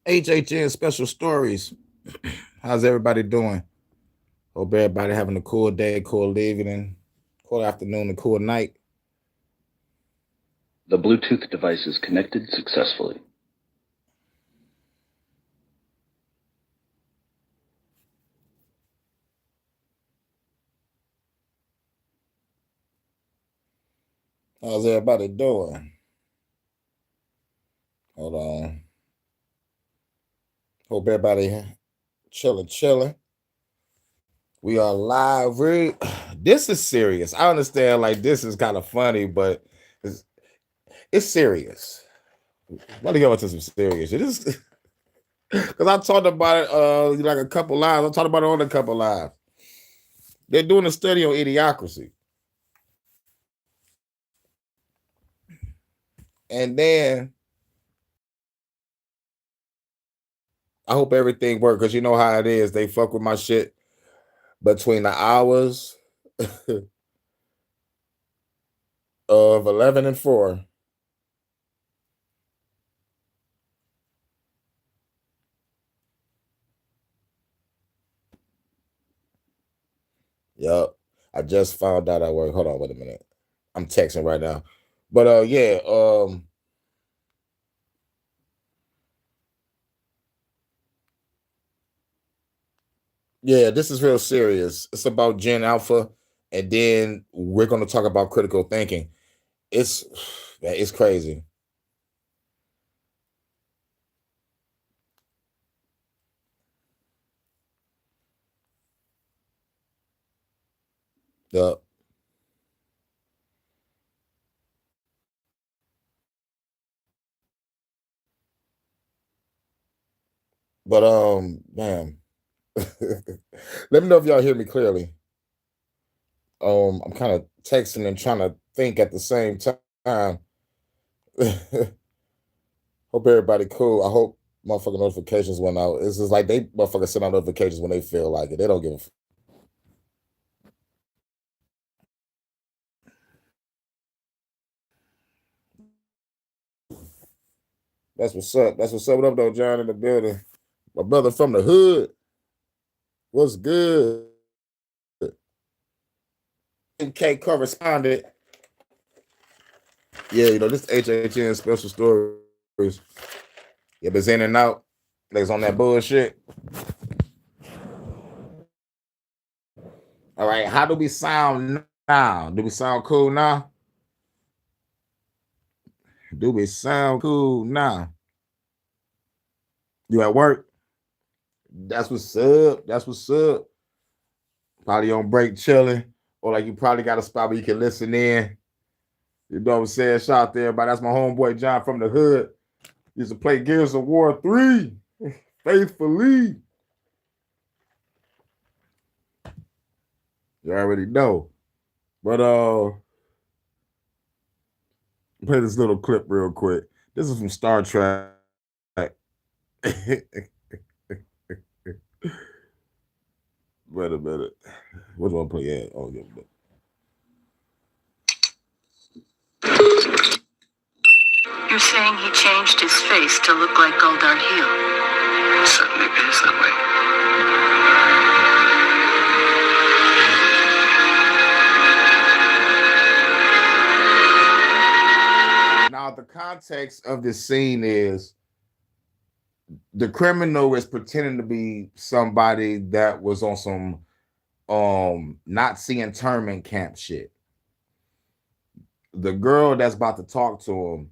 HHN Special Stories. How's everybody doing? Hope everybody having a cool day, cool evening, cool afternoon, and cool night. The Bluetooth device is connected successfully. How's everybody doing? Hold on. Hope everybody chilling. We are live. This is serious. I understand, like, this is kind of funny, but it's serious. Let me go into some serious shit. This because I talked about it like a couple lives. I talked about it on a couple lives. They're doing a study on idiocracy. And then I hope everything works because you know how it is. They fuck with my shit between the hours of 11 and 4. Yup. I just found out I work. Hold on, wait a minute. I'm texting right now. But yeah, this is real serious. It's about Gen Alpha, and then we're gonna talk about critical thinking. It's it's crazy. Yup. But man. Let me know if y'all hear me clearly. I'm kind of texting and trying to think at the same time. Hope everybody cool. I hope motherfucking notifications went out. It's just like they motherfuckers send out notifications when they feel like it. They don't give a That's what's up. That's what's up. What up, though, John in the building? My brother from the hood. What's good? MK correspondent. Yeah, this HHN Special Stories. Yeah, but it's in and out. Niggas on that bullshit. All right, how do we sound now? Do we sound cool now? Do we sound cool now? You at work? That's what's up. That's what's up. Probably on break chilling. Or like you probably got a spot where you can listen in. You know what I'm saying? Shout out there, everybody. That's my homeboy John from the hood. Used to play Gears of War 3 faithfully. You already know. But play this little clip real quick. This is from Star Trek. Wait a minute. What do I play at? Oh, yeah. You're saying he changed his face to look like Goldar Hill? It certainly appears that way. Now, the context of this scene is the criminal is pretending to be somebody that was on some Nazi internment camp shit. The girl that's about to talk to him,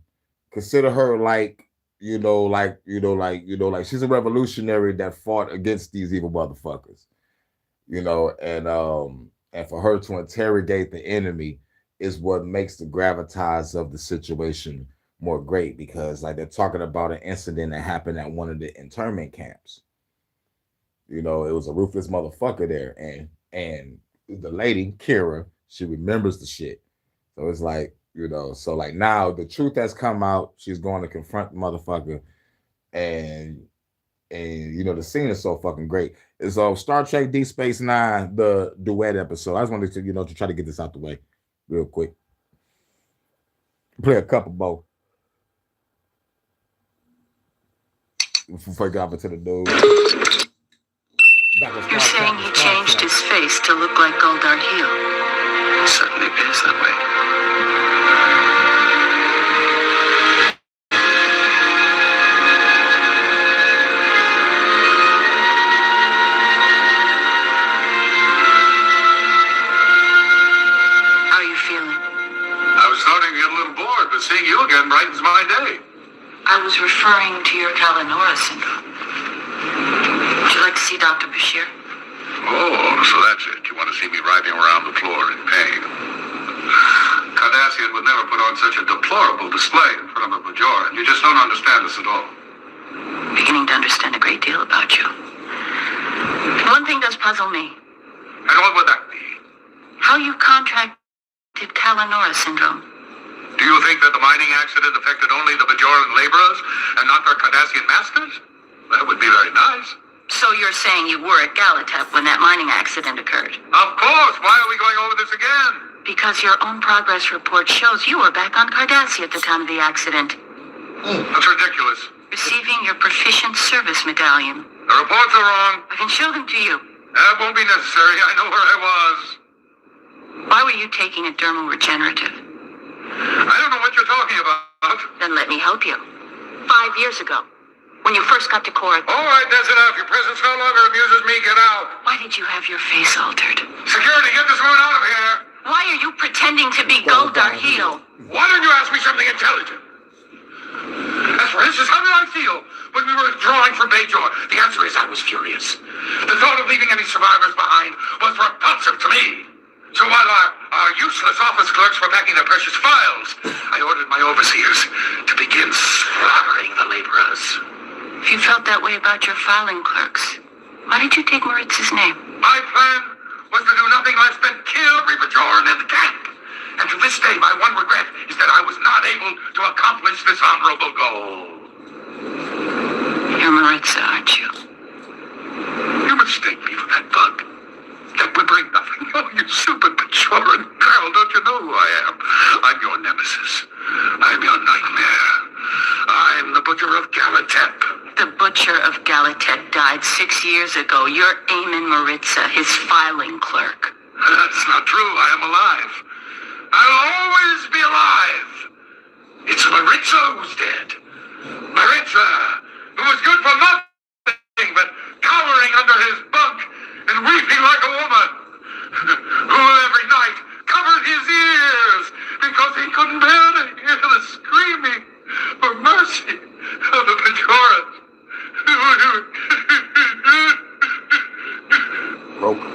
consider her like she's a revolutionary that fought against these evil motherfuckers. And for her to interrogate the enemy is what makes the gravitas of the situation more great, because like they're talking about an incident that happened at one of the internment camps. It was a ruthless motherfucker there, and the lady Kira, she remembers the shit. So it's like, so like now the truth has come out. She's going to confront the motherfucker, and the scene is so fucking great. It's Star Trek Deep Space Nine, the duet episode. I just wanted to to try to get this out the way real quick. Play a couple both. before I got into the news. You're saying he changed his face to look like Goldar Heel. It certainly appears that way. How are you feeling? I was starting to get a little bored, but seeing you again brightens my day. I was referring to your Kalanora syndrome. Would you like to see Dr. Bashir? Oh, so that's it. You want to see me writhing around the floor in pain. Cardassian would never put on such a deplorable display in front of a Bajoran. You just don't understand us at all. Beginning to understand a great deal about you. One thing does puzzle me. And what would that be? How you contracted Kalanora syndrome. Do you think that the mining accident affected only the Bajoran laborers and not their Cardassian masters? That would be very nice. So you're saying you were at Galatep when that mining accident occurred? Of course. Why are we going over this again? Because your own progress report shows you were back on Cardassia at the time of the accident. That's ridiculous. Receiving your proficient service medallion. The reports are wrong. I can show them to you. That won't be necessary. I know where I was. Why were you taking a dermal regenerative? I don't know what you're talking about. Then let me help you. 5 years ago, when you first got to Korra. All right, that's enough. Your presence no longer amuses me. Get out. Why did you have your face altered? Security, get this woman out of here. Why are you pretending to be Goldar Heel? Why don't you ask me something intelligent? As for instance, how did I feel when we were withdrawing from Bajor? The answer is I was furious. The thought of leaving any survivors behind was repulsive to me. So while our useless office clerks were packing their precious files, I ordered my overseers to begin slaughtering the laborers. If you felt that way about your filing clerks, why did you take Maritz's name? My plan was to do nothing less than kill every Bajoran in the camp. And to this day, my one regret is that I was not able to accomplish this honorable goal. You're Maritza, aren't you? You mistake me for that bug. That whimpering nothing. Oh, you stupid Bajoran girl, don't you know who I am? I'm your nemesis. I'm your nightmare. I'm the Butcher of Galatep. The Butcher of Galatep died 6 years ago. You're Eamon Maritza, his filing clerk. That's not true. I am alive. I'll always be alive. It's Maritza who's dead. Maritza, who was good for nothing but cowering under his bunk and weeping like a woman, who every night covered his ears because he couldn't bear to hear the screaming for mercy of the Bajorans. Broken.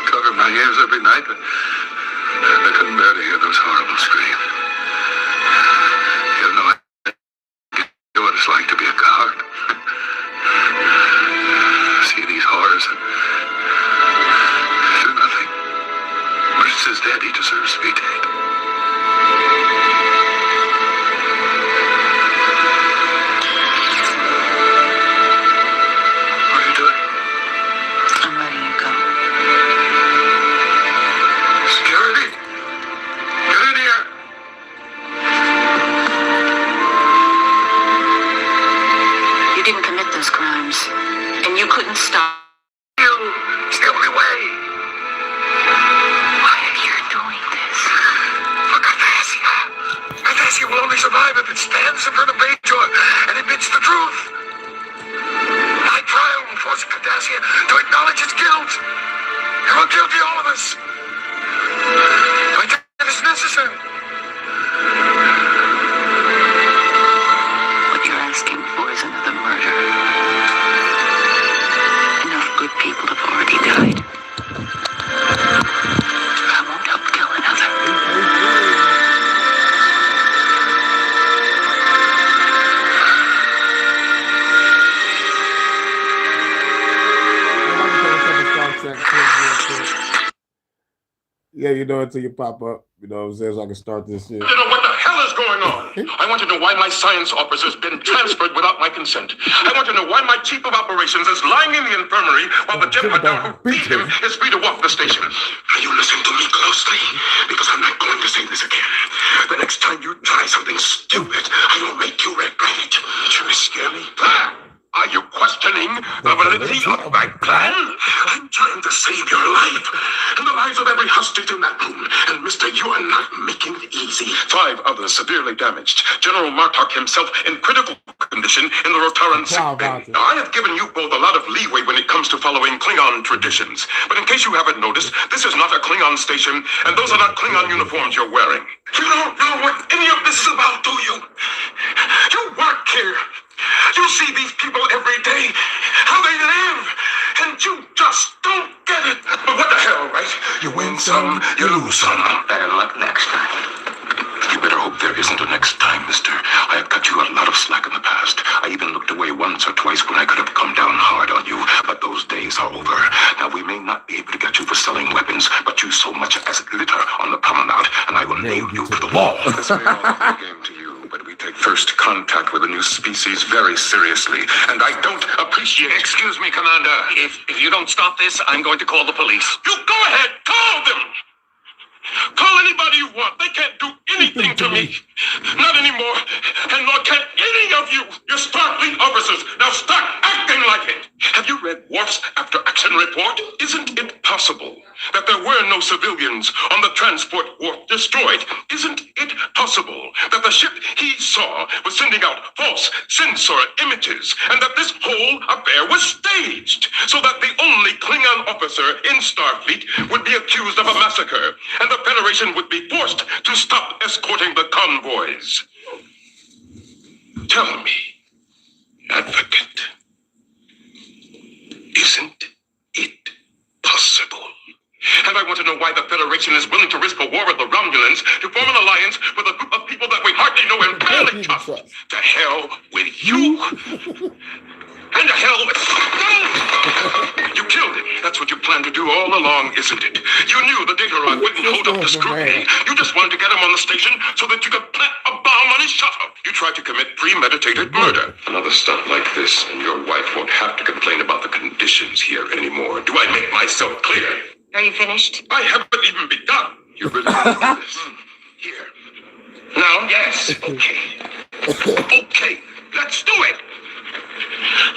Covered my ears every night, but I couldn't bear to hear those horrible screams. You have no idea what it's like to be a guard. See these horrors and do nothing. Maritz is dead. He deserves to be dead. What are you doing? I'm letting you go. Security! Get in here! You didn't commit those crimes, and you couldn't stop. You! It's the only way! Why are you doing this? For Cardassia! Cardassia will only survive if it stands in front of Bajor and admits the truth! My trial will force Cardassia to acknowledge its guilt! And we're guilty, all of us! My death is necessary! What you're asking for is another murder. Enough good people have already died. I won't help kill another. Yeah, you know, until you pop up, you know what I'm saying, so I can start this shit. You know what the hell is what's going on. I want to know why my science officer's been transferred without my consent. I want to know why my chief of operations is lying in the infirmary while the Jim Hadar who beat him is free to walk the station. Now you listen to me closely, because I'm not going to say this again. The next time you try something stupid, I will make you regret it. Trying to scare me? Are you questioning the validity of my plan? I'm trying to save your life and the lives of every hostage in that room. And mister, you are not making it easy. 5 others severely damaged. General Martok himself in critical condition in the Rotaran sick bay. Now, I have given you both a lot of leeway when it comes to following Klingon traditions. But in case you haven't noticed, this is not a Klingon station, and those are not Klingon uniforms you're wearing. You don't know what any of this is about, do you? You work here. You see these people every day, how they live, and you just don't get it. But what the hell, right? You win some, you lose some. Better luck next time. You better hope there isn't a next time, mister. I have cut you a lot of slack in the past. I even looked away once or twice when I could have come down hard on you, but those days are over. Now, we may not be able to get you for selling weapons, but you so much as litter on the promenade, and I will nail you to the wall. This may all be a game to you, but we take first contact with a new species very seriously, and I don't appreciate... Excuse me, Commander. If you don't stop this, I'm going to call the police. You go ahead, call them! Call anybody you want. They can't do anything to me. Not anymore. And nor can any of you. You're Starfleet officers. Now start acting like it. Have you read Worf's after-action report? Isn't it possible that there were no civilians on the transport Worf destroyed? Isn't it possible that the ship he saw was sending out false sensor images, and that this whole affair was staged, so that the only Klingon officer in Starfleet would be accused of a massacre, and the Federation would be forced to stop escorting the convoys? Tell me, advocate, isn't it possible? And I want to know why the Federation is willing to risk a war with the Romulans to form an alliance with a group of people that we hardly know and barely trust. To hell with you. And to hell with... You killed him. That's what you planned to do all along, isn't it? You knew the data rod wouldn't hold up to scrutiny. You just wanted to get him on the station so that you could plant a bomb on his shutter. You tried to commit premeditated murder. Another stunt like this, and your wife won't have to complain about the conditions here anymore. Do I make myself clear? Are you finished? I haven't even begun. You really want this? Here. Now, yes. Okay. Okay. Let's do it.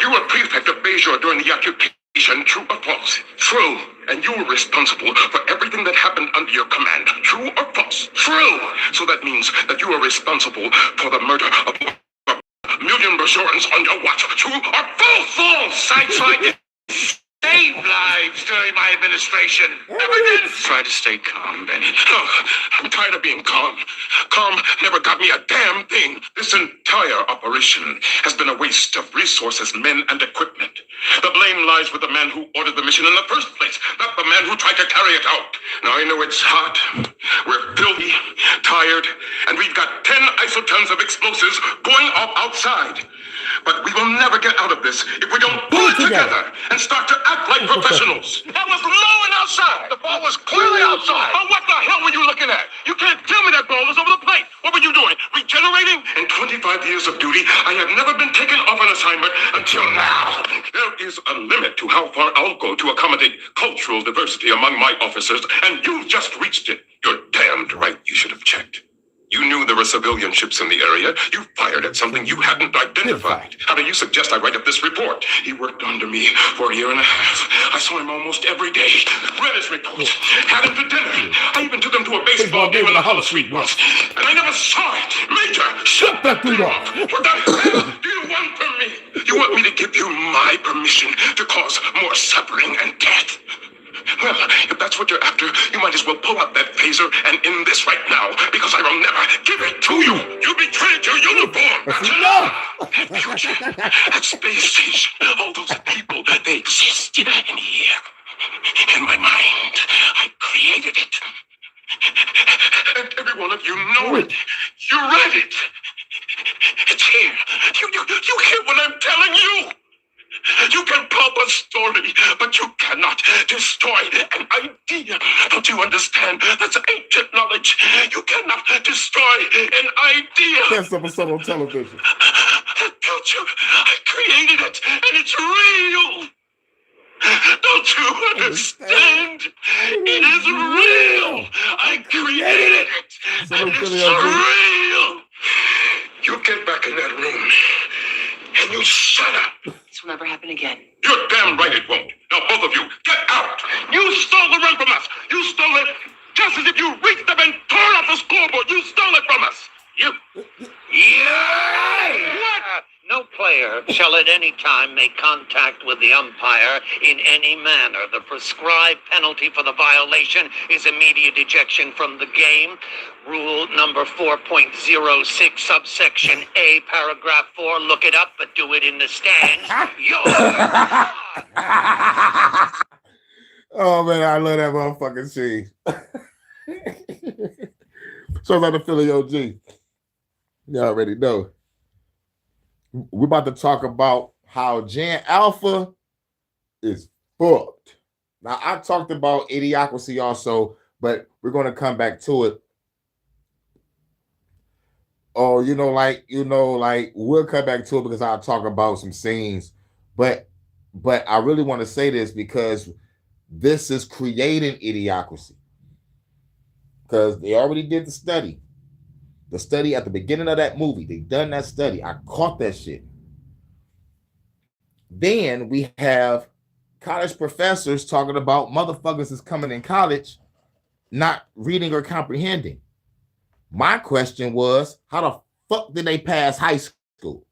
You were prefect of Bajor during the occupation, true or false? True. And you were responsible for everything that happened under your command, true or false? True. So that means that you are responsible for the murder of a million Bajorans on your watch, true or false? False. I tried to save lives during my administration. Evidence. Try to stay calm, Benny. Look, I'm tired of being calm. Calm never got me a damn thing. This entire operation has been a waste of resources, men, and equipment. The blame lies with the man who ordered the mission in the first place, not the man who tried to carry it out. Now, I know it's hot, we're filthy, tired, and we've got 10 isotons of explosives going off outside. But we will never get out of this if we don't pull it together and start to act like professionals. That was low and outside. The ball was clearly outside. Oh, what the hell were you looking at? You can't tell me that ball was over the plate. What were you doing? Regenerating? In 25 years of duty, I have never been taken off an assignment until now. There is a limit to how far I'll go to accommodate cultural diversity among my officers, and you've just reached it. You're damned right you should have checked. You knew there were civilian ships in the area. You fired at something you hadn't identified. How do you suggest I write up this report? He worked under me for a year and a half. I saw him almost every day. Read his report. Had him to dinner. I even took him to a baseball game in the Hollow Suite once. And I never saw it. Major, shut that thing off. What the hell do you want from me? You want me to give you my permission to cause more suffering and death? Well, if that's what you're after, you might as well pull out that phaser and end this right now, because I will never give it to you. You betrayed your uniform. That future, that space station, all those people, they exist in here. In my mind, I created it. And every one of you know it. You read it. It's here. You hear what I'm telling you? You can pulp a story, but you cannot destroy an idea. Don't you understand? That's ancient knowledge. You cannot destroy an idea. Best episode on television. Don't you? I created it, and it's real. Don't you understand? It is real. I created it, and it's real. You get back in that room, and you shut up. This will never happen again. You're damn right it won't. Now, both of you, get out. You stole the run from us. You stole it just as if you reached up and tore off the scoreboard. You stole it from us. You. Yeah! What? No player shall at any time make contact with the umpire in any manner. The prescribed penalty for the violation is immediate ejection from the game. Rule number 4.06, subsection A, paragraph 4. Look it up, but do it in the stands. Oh man, I love that motherfucking scene. So like the Philly OG. You already know. We're about to talk about how Gen Alpha is fucked. Now, I talked about Idiocracy also, but we're going to come back to it. Oh, we'll come back to it because I'll talk about some scenes. But I really want to say this because this is creating Idiocracy. Because they already did the study. The study at the beginning of that movie, they done that study. I caught that shit. Then we have college professors talking about motherfuckers is coming in college, not reading or comprehending. My question was, how the fuck did they pass high school?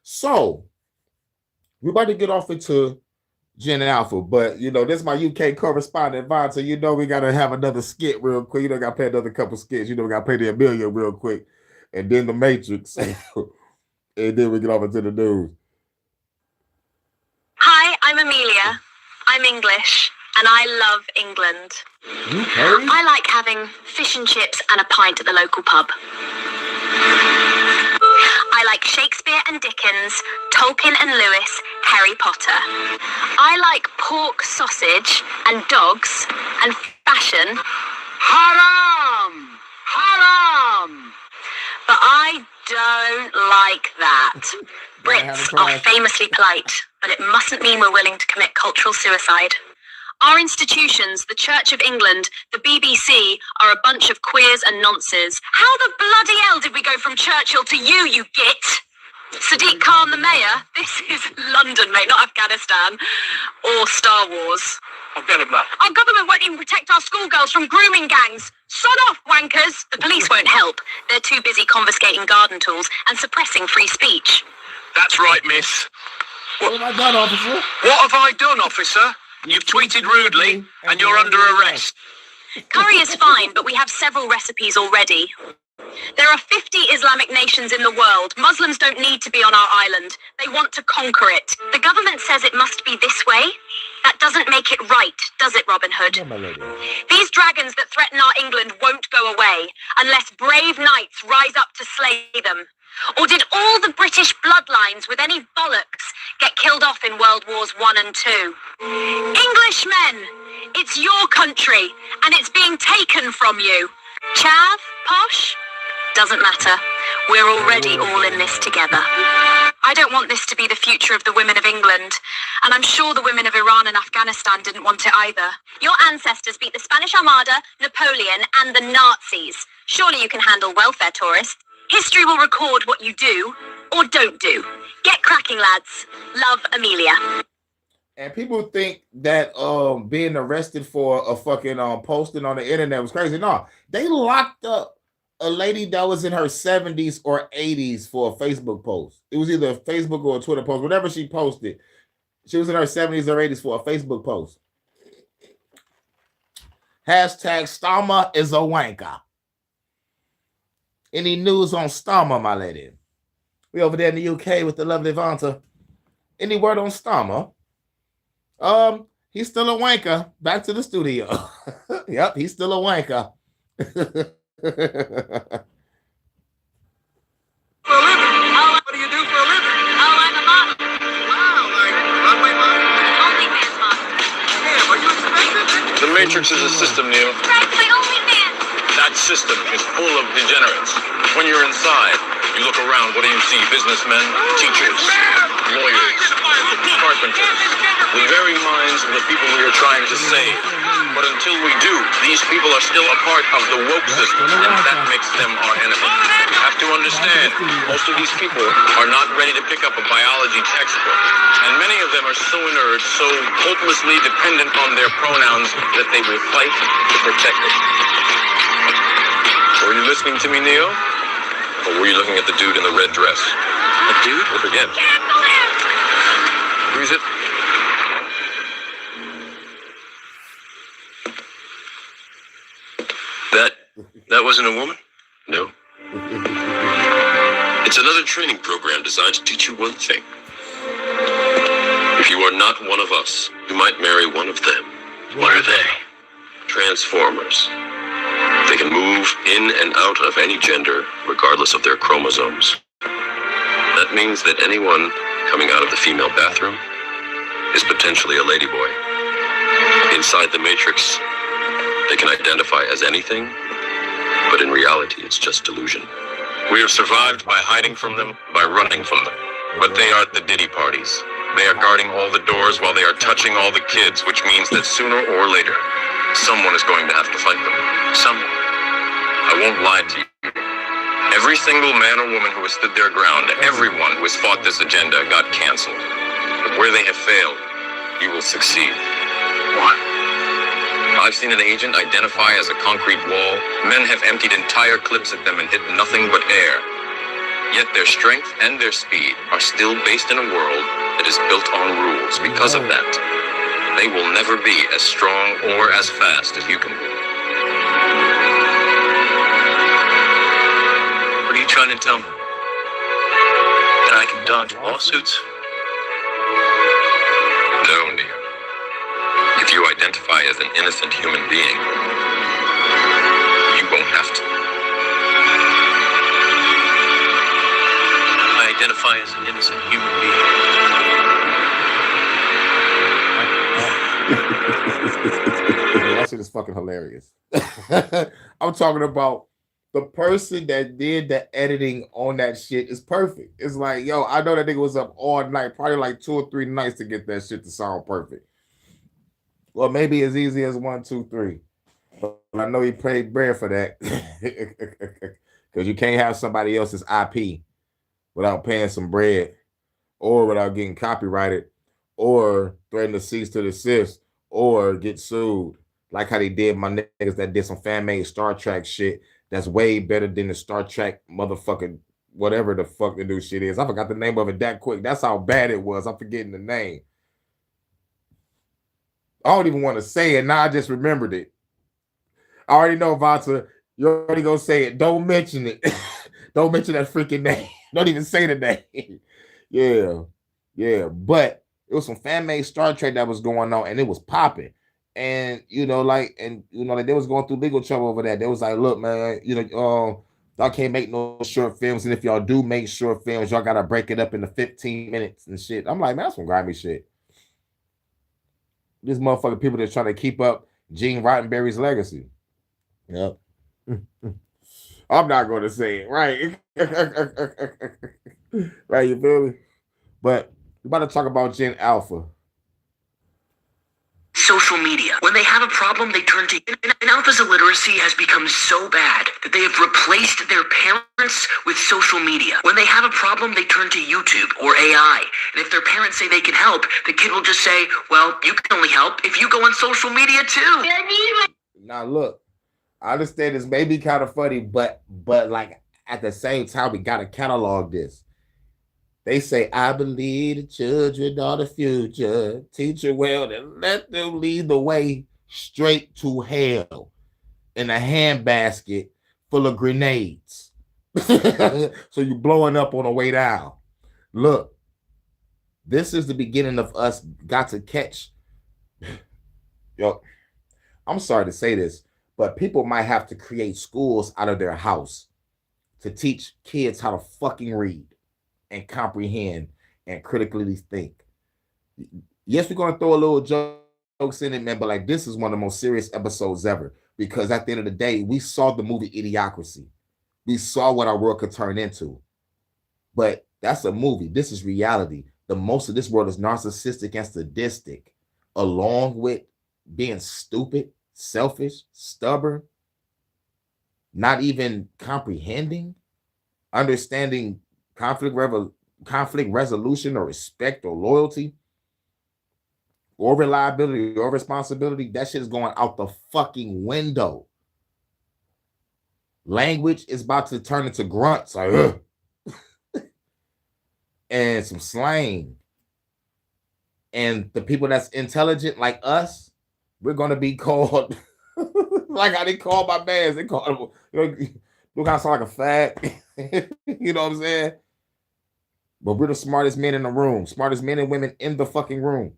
So we're about to get off into Gen Alpha, but this is my UK correspondent Vaughn, so we gotta have another skit real quick. Gotta play another couple skits. We gotta play the Amelia real quick, and then the Matrix, and then we get off into the news. Hi, I'm Amelia. I'm English, and I love England. Okay. I like having fish and chips and a pint at the local pub. I like Shakespeare and Dickens, Tolkien and Lewis, Harry Potter. I like pork sausage and dogs and fashion. Haram! Haram! But I don't like that. Brits are famously polite, but it mustn't mean we're willing to commit cultural suicide. Our institutions, the Church of England, the BBC, are a bunch of queers and nonces. How the bloody hell did we go from Churchill to you git? Sadiq Khan the mayor? This is London, mate, not Afghanistan. Or Star Wars. I'll get him that. Our government won't even protect our schoolgirls from grooming gangs. Sod off, wankers! The police won't help. They're too busy confiscating garden tools and suppressing free speech. That's right, miss. What have I done, officer? What have I done, officer? You've tweeted rudely, and you're under arrest. Curry is fine, but we have several recipes already. There are 50 Islamic nations in the world. Muslims don't need to be on our island. They want to conquer it. The government says it must be this way. That doesn't make it right, does it, Robin Hood? These dragons that threaten our England won't go away unless brave knights rise up to slay them. Or did all the British bloodlines with any bollocks get killed off in World Wars I and II? Englishmen, it's your country, and it's being taken from you. Chav, posh, doesn't matter. We're already all in this together. I don't want this to be the future of the women of England, and I'm sure the women of Iran and Afghanistan didn't want it either. Your ancestors beat the Spanish Armada, Napoleon, and the Nazis. Surely you can handle welfare tourists. History will record what you do or don't do. Get cracking, lads. Love, Amelia. And people think that being arrested for a fucking posting on the internet was crazy. No, they locked up a lady that was in her 70s or 80s for a Facebook post. It was either a Facebook or a Twitter post, whatever she posted. She was in her 70s or 80s for a Facebook post. Hashtag Starmer is a wanker. Any news on Starmer, my lady? We over there in the UK with the lovely Vanta. Any word on Starmer? He's still a wanker. Back to the studio. Yep, he's still a wanker. For a living? What do you do for a living? Oh, I'm a model. Matrix is a system, Neo. That system is full of degenerates. When you're inside, you look around, what do you see? Businessmen, teachers, lawyers, carpenters, the very minds of the people we are trying to save. But until we do, these people are still a part of the woke system, and that makes them our enemy. You have to understand, most of these people are not ready to pick up a biology textbook. And many of them are so inert, so hopelessly dependent on their pronouns that they will fight to protect it. Were you listening to me, Neo? Or were you looking at the dude in the red dress? The dude? Or forget. Who is it? That wasn't a woman? No. It's another training program designed to teach you one thing. If you are not one of us, you might marry one of them. What are they? Transformers. They can move in and out of any gender, regardless of their chromosomes. That means that anyone coming out of the female bathroom is potentially a ladyboy. Inside the Matrix, they can identify as anything, but in reality, it's just delusion. We have survived by hiding from them, by running from them. But they are the Diddy parties. They are guarding all the doors while they are touching all the kids, which means that sooner or later, someone is going to have to fight them. Someone. I won't lie to you. Every single man or woman who has stood their ground, everyone who has fought this agenda got canceled. But where they have failed, you will succeed. What? I've seen an agent identify as a concrete wall. Men have emptied entire clips at them and hit nothing but air. Yet their strength and their speed are still based in a world that is built on rules. Because of that, they will never be as strong or as fast as you can be. What are you trying to tell me? That I can dodge lawsuits? No, Neo. If you identify as an innocent human being, you won't have to. I identify as an innocent human being. That shit is fucking hilarious. I'm talking about the person that did the editing on that shit is perfect. It's like, yo, I know that nigga was up all night, probably like 2 or 3 nights to get that shit to sound perfect. Well, maybe as easy as 1, 2, 3. But I know he paid bread for that. Because you can't have somebody else's IP without paying some bread, or without getting copyrighted, or threaten to cease to desist, or get sued. Like how they did my niggas that did some fan-made Star Trek shit that's way better than the Star Trek motherfucking whatever the fuck the new shit is. I forgot the name of it that quick. That's how bad it was. I'm forgetting the name. I don't even want to say it. Now I just remembered it. I already know, Vata. You're already going to say it. Don't mention it. Don't mention that freaking name. Don't even say the name. Yeah. But it was some fan-made Star Trek that was going on, and it was popping. And, like they was going through legal trouble over that. They was like, look, man, y'all can't make no short films. And if y'all do make short films, y'all got to break it up into 15 minutes and shit. I'm like, man, that's some grimy shit. This motherfucker people that's trying to keep up Gene Roddenberry's legacy. Yep. I'm not going to say it, right? Right, you feel me? But we're about to talk about Gen Alpha. Social media. When they have a problem, they turn to and Alpha's illiteracy has become so bad that they have replaced their parents with social media. When they have a problem, they turn to YouTube or AI. And if their parents say they can help, the kid will just say, well, you can only help if you go on social media too. Now look, I understand this may be kind of funny, but like at the same time, we gotta catalog this. They say, I believe the children are the future. Teach them well and let them lead the way straight to hell in a handbasket full of grenades. So you're blowing up on the way down. Look, this is the beginning of us got to catch. Yo, I'm sorry to say this, but people might have to create schools out of their house to teach kids how to fucking read and comprehend and critically think. Yes, we're going to throw a little joke jokes in it, man, but like this is one of the most serious episodes ever because at the end of the day, we saw the movie Idiocracy. We saw what our world could turn into. But that's a movie. This is reality. The most of this world is narcissistic and sadistic, along with being stupid, selfish, stubborn, not even comprehending, understanding conflict resolution or respect or loyalty or reliability or responsibility. That shit is going out the fucking window. Language is about to turn into grunts like and some slang. And the people that's intelligent like us, we're gonna be called like how they call my bands. They call them, you kind of sound like a fag. You know what I'm saying? But we're the smartest men in the room, smartest men and women in the fucking room.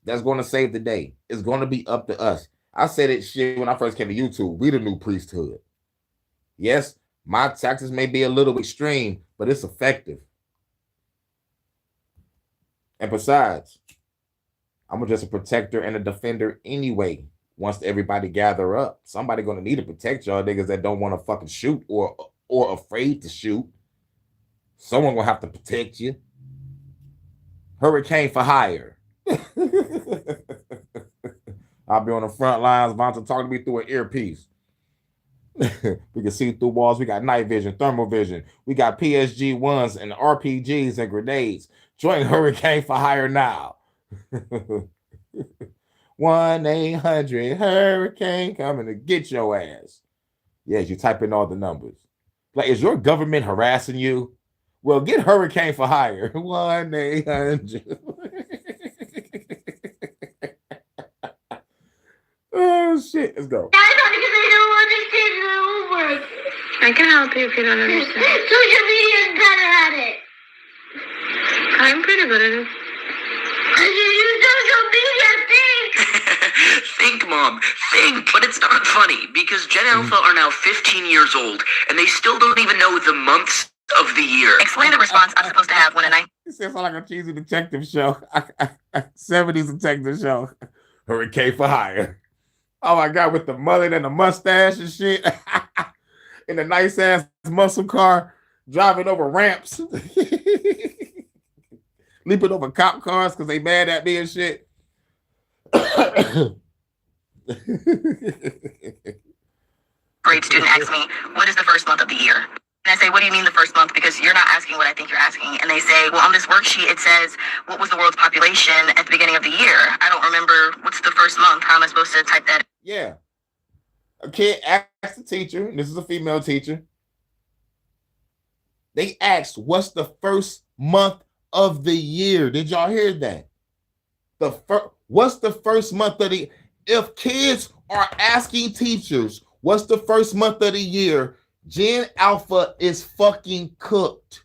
That's going to save the day. It's going to be up to us. I said it shit when I first came to YouTube. We the new priesthood. Yes, my tactics may be a little extreme, but it's effective. And besides, I'm just a protector and a defender anyway. Once everybody gather up, somebody gonna need to protect y'all niggas that don't want to fucking shoot or afraid to shoot. Someone gonna have to protect you. Hurricane for hire. I'll be on the front lines. Vonta talking to me through an earpiece. We can see through walls. We got night vision, thermal vision. We got PSG ones and RPGs and grenades. Join Hurricane for hire now. 1-800-HURRICANE coming to get your ass. Yes, you type in all the numbers. Like, is your government harassing you? Well, get Hurricane for hire. 1-800. Oh shit, let's go. I don't understand homework. I can help you if you don't understand. Social media is better at it. I'm pretty good at it. You social media think. Think, Mom. Think, but it's not funny because Gen Alpha are now 15 years old and they still don't even know the months of the year. Explain the response I'm supposed to have when I... It sounds like a cheesy detective show. 70s detective show. Hurricane for hire. Oh my God, with the mullet and the mustache and shit. In a nice ass muscle car, driving over ramps. Leaping over cop cars because they mad at me and shit. Grade student asks me, what is the first month of the year? And I say, what do you mean the first month? Because you're not asking what I think you're asking. And they say, well, on this worksheet, it says, what was the world's population at the beginning of the year? I don't remember what's the first month. How am I supposed to type that? Yeah. A kid asked the teacher, and this is a female teacher. They asked, what's the first month of the year? Did y'all hear that? What's the first month of the... If kids are asking teachers, what's the first month of the year, Gen Alpha is fucking cooked.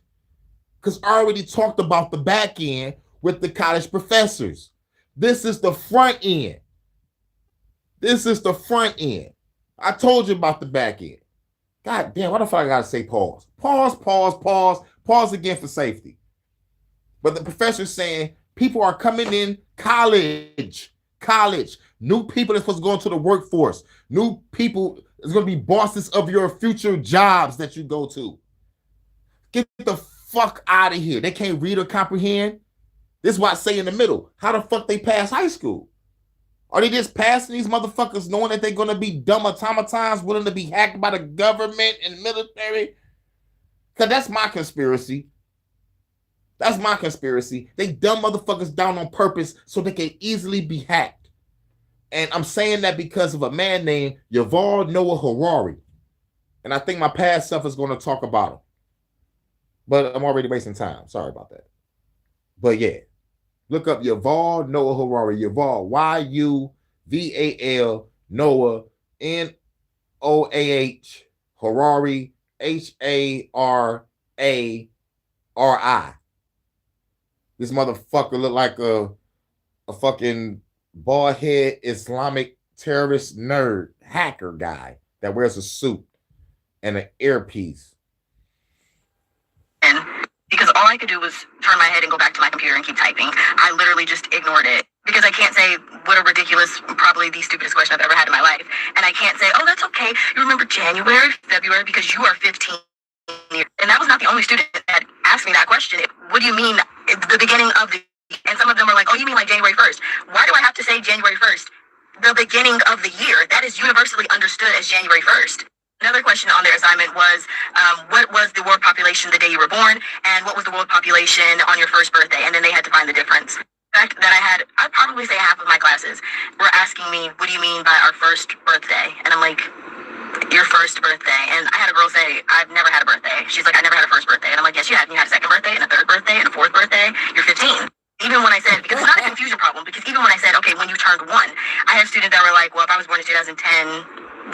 Because I already talked about the back end with the college professors. This is the front end. This is the front end. I told you about the back end. God damn, why the fuck I gotta say pause? Pause again for safety. But the professor's saying people are coming in college. New people that's supposed to go into the workforce. New people is going to be bosses of your future jobs that you go to. Get the fuck out of here. They can't read or comprehend. This is why I say in the middle. How the fuck they pass high school? Are they just passing these motherfuckers knowing that they're going to be dumb automatons willing to be hacked by the government and military? Because that's my conspiracy. That's my conspiracy. They dumb motherfuckers down on purpose so they can easily be hacked. And I'm saying that because of a man named Yuval Noah Harari. And I think my past self is going to talk about him. But I'm already wasting time. Sorry about that. But yeah. Look up Yuval Noah Harari. Yuval, Y-U-V-A-L, Noah, N-O-A-H, Harari, H-A-R-A-R-I. This motherfucker look like a fucking bald head Islamic terrorist nerd hacker guy that wears a suit and an earpiece. And because all I could do was turn my head and go back to my computer and keep typing. I literally just ignored it. because I can't say what a ridiculous, probably the stupidest question I've ever had in my life. And I can't say, oh, that's okay. You remember January, February, because you are 15 years. And that was not the only student that asked me that question. What do you mean the beginning of the, and some of them are like, oh, you mean like January 1st? Why do I have to say January 1st? The beginning of the year. That is universally understood as January 1st. Another question on their assignment was, what was the world population the day you were born? And what was the world population on your first birthday? And then they had to find the difference. The fact that I'd probably say half of my classes were asking me, what do you mean by our first birthday? And I'm like, your first birthday. And I had a girl say, I've never had a birthday. She's like, I never had a first birthday. And I'm like, yes, you have. You had a second birthday and a third birthday and a fourth birthay. You're 15. Even when I said, because it's not a confusion problem, because even when I said, okay, when you turned 1, I have students that were like, well, if I was born in 2010,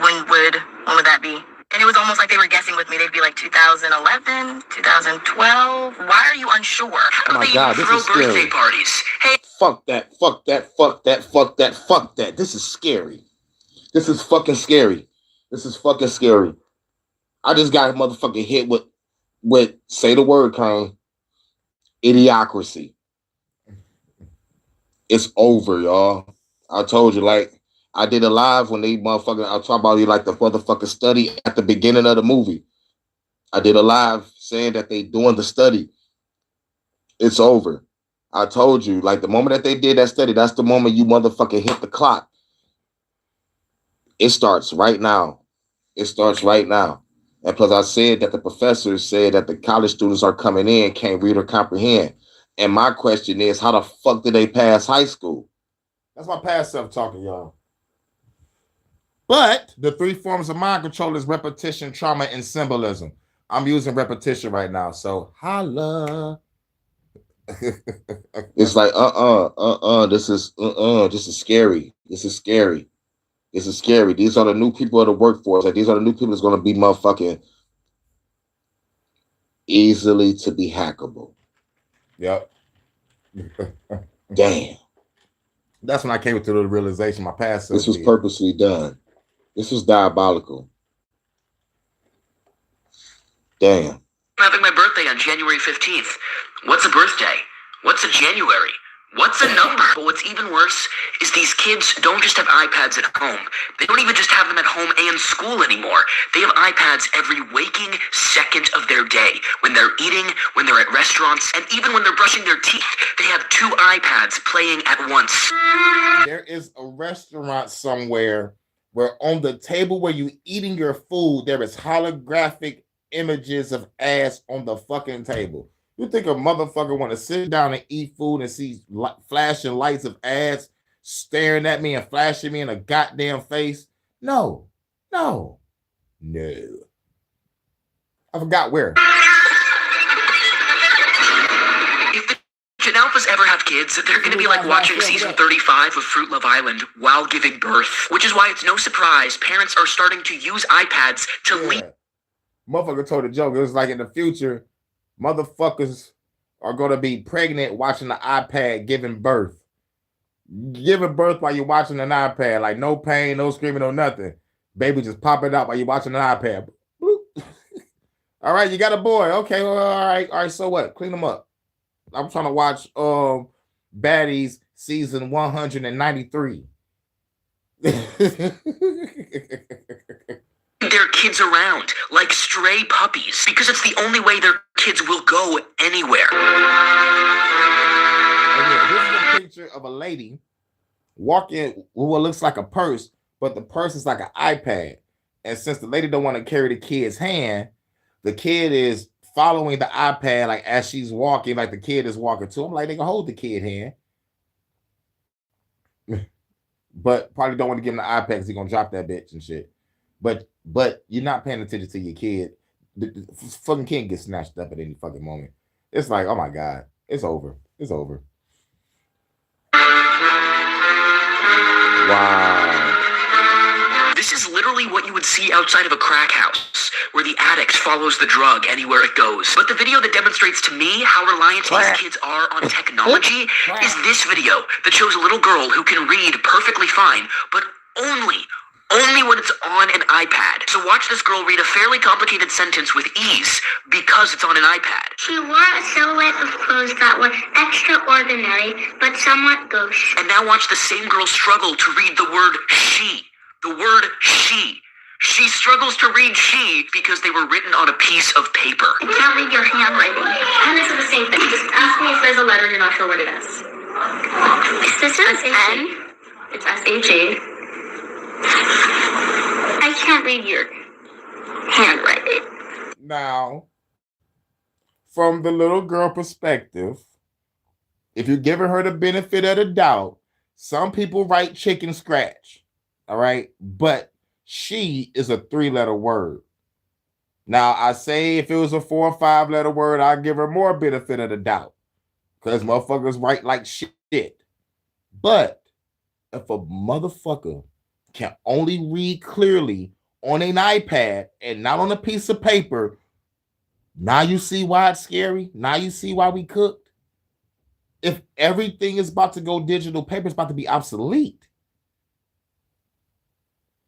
when would that be? And it was almost like they were guessing with me. They'd be like 2011, 2012. Why are you unsure? How do they even throw birthday parties? Hey, fuck that, fuck that, fuck that, fuck that, fuck that. This is scary. This is fucking scary. This is fucking scary. I just got a motherfucking hit with say the word, Kane. Idiocracy. It's over, y'all. I told you, like, I did a live when they motherfucking, I'll talk about you like the motherfucking study at the beginning of the movie. I did a live saying that they doing the study. It's over. I told you, like, the moment that they did that study, that's the moment you motherfucking hit the clock. It starts right now. It starts right now. And plus I said that the professors said that the college students are coming in, can't read or comprehend. And my question is, how the fuck did they pass high school? That's my past self talking, y'all. But the 3 forms of mind control is repetition, trauma, and symbolism. I'm using repetition right now, so holla. It's like, this is scary. This is scary. This is scary. These are the new people of the workforce. Like, these are the new people that's going to be motherfucking easily to be hackable. Yep. Damn. That's when I came to the realization my past. This was purposely done. This was diabolical. Damn. I'm having my birthday on January 15th. What's a birthday? What's a January? What's a number? But what's even worse is these kids don't just have iPads at home. They don't even just have them at home and school anymore. They have iPads every waking second of their day. When they're eating, when they're at restaurants, and even when they're brushing their teeth, they have 2 iPads playing at once. There is a restaurant somewhere where on the table where you're eating your food, there is holographic images of ass on the fucking table. You think a motherfucker want to sit down and eat food and see flashing lights of ass staring at me and flashing me in a goddamn face? No. I forgot where. If the Gen Alphas ever have kids, they're going to be like watching season 35 of Fruit Love Island while giving birth. Which is why it's no surprise parents are starting to use iPads to lead. Motherfucker told a joke. It was like in the future, motherfuckers are going to be pregnant watching the iPad giving birth. Giving birth while you're watching an iPad. Like no pain, no screaming, no nothing. Baby just popping out while you're watching an iPad. All right, you got a boy. Okay, well, all right, so what? Clean them up. I'm trying to watch Baddies season 193. Their kids around like stray puppies because it's the only way their kids will go anywhere. This is a picture of a lady walking with what looks like a purse, but the purse is like an iPad. And since the lady don't want to carry the kid's hand, the kid is following the iPad like as she's walking, like the kid is walking too. I'm like, they can hold the kid hand. But probably don't want to give him the iPad because he's gonna drop that bitch and shit. But you're not paying attention to your kid. The fucking kid gets snatched up at any fucking moment. It's like, oh my God, it's over. It's over. Wow. This is literally what you would see outside of a crack house, where the addict follows the drug anywhere it goes. But the video that demonstrates to me how reliant these kids are on technology is this video that shows a little girl who can read perfectly fine, but only when it's on an iPad. So watch this girl read a fairly complicated sentence with ease because it's on an iPad. She wore a silhouette of clothes that were extraordinary, but somewhat gauche. And now watch the same girl struggle to read the word she. The word she. She struggles to read she because they were written on a piece of paper. I can't read your handwriting. And this is the same thing. Just ask me if there's a letter you're not sure what it is. Is this an N? It's S-H-E. I can't read your handwriting. Now, from the little girl perspective, if you're giving her the benefit of the doubt, some people write chicken scratch, all right? But she is a 3-letter word. Now, I say if it was a 4 or 5-letter word, I'd give her more benefit of the doubt because motherfuckers write like shit. But if a motherfucker can only read clearly on an iPad and not on a piece of paper, now you see why it's scary. Now you see why we cooked. If everything is about to go digital, paper is about to be obsolete.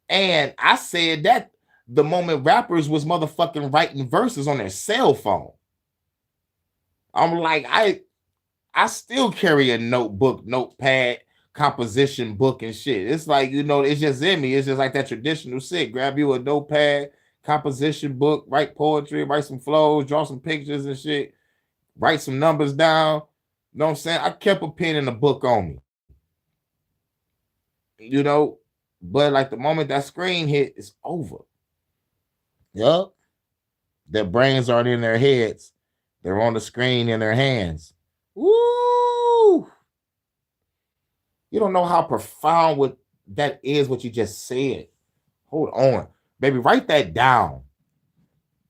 And I said that the moment rappers was motherfucking writing verses on their cell phone. I'm like, I still carry a notebook, notepad, composition book and shit. It's like, you know, it's just in me. It's just like that traditional shit. Grab you a notepad, composition book, write poetry, write some flows, draw some pictures and shit, write some numbers down. You know what I'm saying? I kept a pen and a book on me. You know, but like the moment that screen hit, it's over. Yup. Their brains aren't in their heads. They're on the screen in their hands. Woo! You don't know how profound what that is, what you just said. Hold on. Baby, write that down.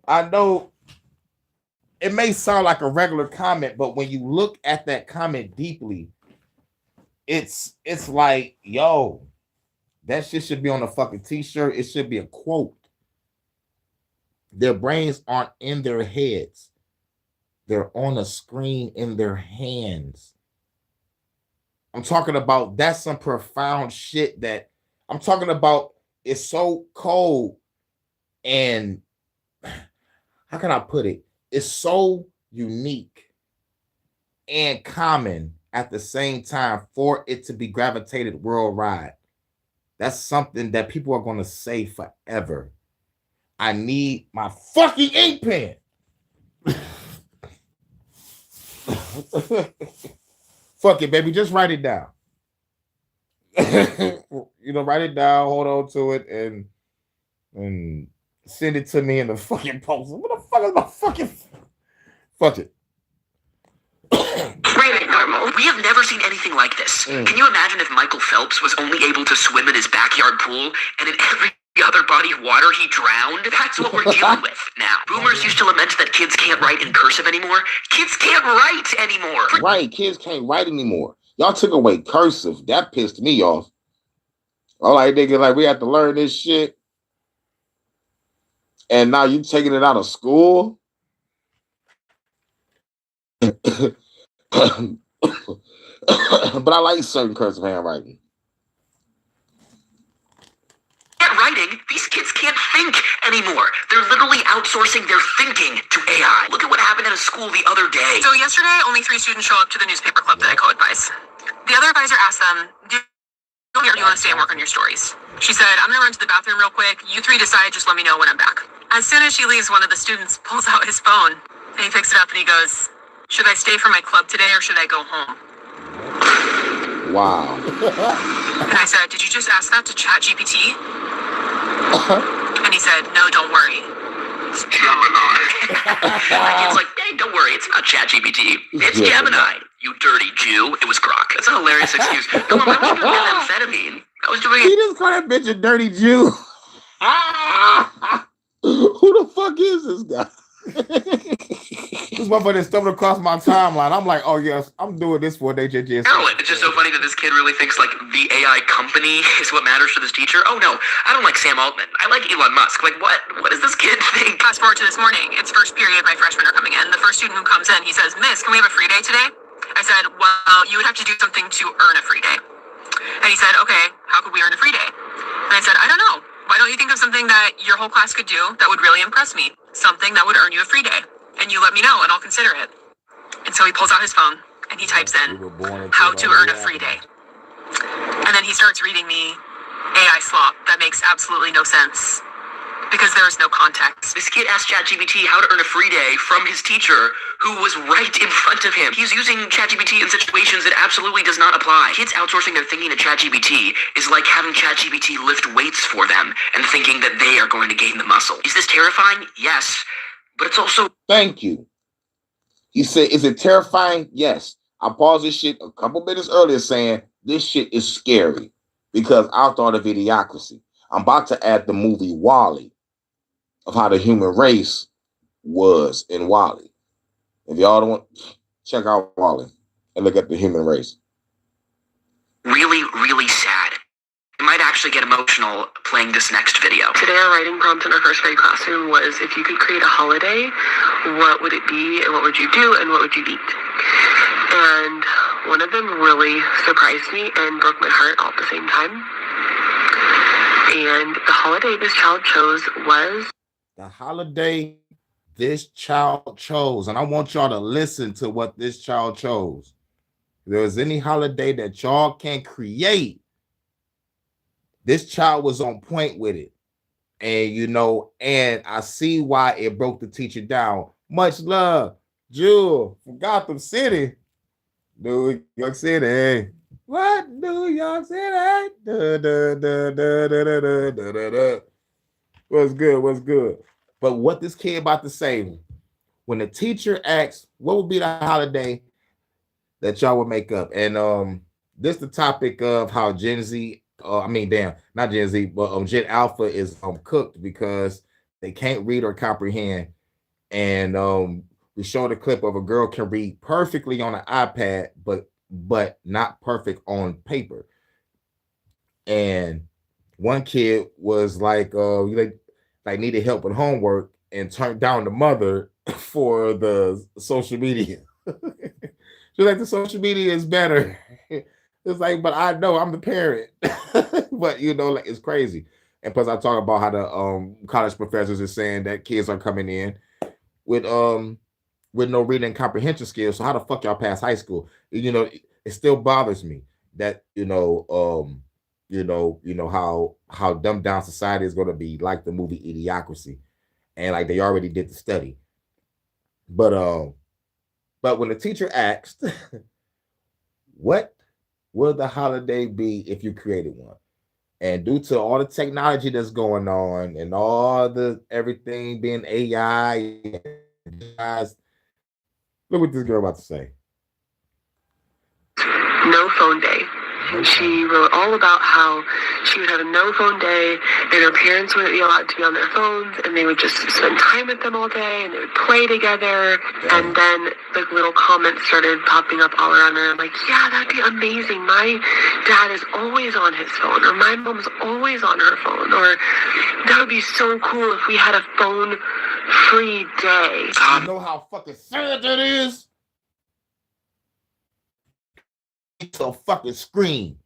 I know it may sound like a regular comment, but when you look at that comment deeply, it's like, yo, that shit should be on a fucking t-shirt. It should be a quote. Their brains aren't in their heads. They're on a screen in their hands. I'm talking about that's some profound shit that I'm talking about. It's so cold and how can I put it? It's so unique and common at the same time for it to be gravitated worldwide. That's something that people are going to say forever. I need my fucking ink pen. Fuck it, baby. Just write it down. You know, write it down, hold on to it, and send it to me in the fucking post. What the fuck is my fucking... Fuck it. Raymond, normal. We have never seen anything like this. Can you imagine if Michael Phelps was only able to swim in his backyard pool and in every other body of water he drowned? That's what we're dealing with now. Boomers used to lament that kids can't write in cursive anymore. Kids can't write anymore. Right, kids can't write anymore. Y'all took away cursive. That pissed me off. I'm like, nigga, like we have to learn this shit. And now you taking it out of school? But I like certain cursive handwriting. Writing, these kids can't think anymore. They're literally outsourcing their thinking to AI. Look at what happened at a school the other day. So yesterday, only 3 students show up to the newspaper club that I co-advise. The other advisor asked them, do you want to stay and work on your stories? She said, I'm going to run to the bathroom real quick. You 3 decide, just let me know when I'm back. As soon as she leaves, one of the students pulls out his phone and he picks it up and he goes, should I stay for my club today or should I go home? Wow. And I said, did you just ask that to ChatGPT? And he said, no, don't worry. It's Gemini. My kid's like, hey, don't worry, it's not ChatGPT. It's Gemini. You dirty Jew. It was Grok. That's a hilarious excuse. No, I was doing methamphetamine. I was doing He just called that bitch a dirty Jew. Who the fuck is this guy? This motherfucker stumbled across my timeline. I'm like, oh yes, I'm doing this for HHN. Heroin. It's just so funny that this kid really thinks like the AI company is what matters to this teacher. Oh no, I don't like Sam Altman. I like Elon Musk. Like what? What does this kid think? Fast forward to this morning. It's first period. My freshmen are coming in. The first student who comes in, he says, Miss, can we have a free day today? I said, well, you would have to do something to earn a free day. And he said, okay, how could we earn a free day? And I said, I don't know. Why don't you think of something that your whole class could do that would really impress me? Something that would earn you a free day. And you let me know and I'll consider it. And so he pulls out his phone and he types in, how to earn a free day. And then he starts reading me AI slop that makes absolutely no sense because there is no context. This kid asked ChatGPT how to earn a free day from his teacher who was right in front of him. He's using ChatGPT in situations that absolutely does not apply. Kids outsourcing their thinking to ChatGPT is like having ChatGPT lift weights for them and thinking that they are going to gain the muscle. Is this terrifying? Yes. But it's also... Thank you. He said, is it terrifying? Yes. I paused this shit a couple minutes earlier saying this shit is scary because I thought of Idiocracy. I'm about to add the movie WALL-E of how the human race was in WALL-E. If y'all don't want, check out WALL-E and look at the human race. Really, really sad. I might actually get emotional playing this next video. Today our writing prompt in our first grade classroom was, if you could create a holiday, what would it be and what would you do and what would you eat? And one of them really surprised me and broke my heart all at the same time. And the holiday this child chose was... The holiday this child chose, and I want y'all to listen to what this child chose. If there's any holiday that y'all can create, this child was on point with it. And, you know, and I see why it broke the teacher down. Much love, Jewel from Gotham City. New York City. What? New York City. Da, da, da, da, da, da, da, da, da. What's good? What's good? But what this kid about to say, when the teacher asks, what would be the holiday that y'all would make up? And this the topic of how Gen Z, not Gen Z, but Gen Alpha is cooked because they can't read or comprehend. And we showed a clip of a girl can read perfectly on an iPad, but not perfect on paper. And one kid was like, needed help with homework and turned down the mother for the social media. She's like, the social media is better. It's like, but I know I'm the parent. But you know, like, it's crazy. And plus I talk about how the college professors are saying that kids are coming in with no reading and comprehension skills. So how the fuck y'all pass high school? You know, it still bothers me that, how dumbed down society is going to be like the movie Idiocracy. And like they already did the study. But when the teacher asked, what will the holiday be if you created one? And due to all the technology that's going on and all the everything being AI, look what this girl about to say. No phone day. And she wrote all about how she would have a no phone day and her parents wouldn't be allowed to be on their phones and they would just spend time with them all day and they would play together. Yeah. And then like little comments started popping up all around her. I'm like, yeah, that'd be amazing. My dad is always on his phone, or my mom's always on her phone, or that would be so cool if we had a phone free day. You know how fucking sad that is? To a fucking screen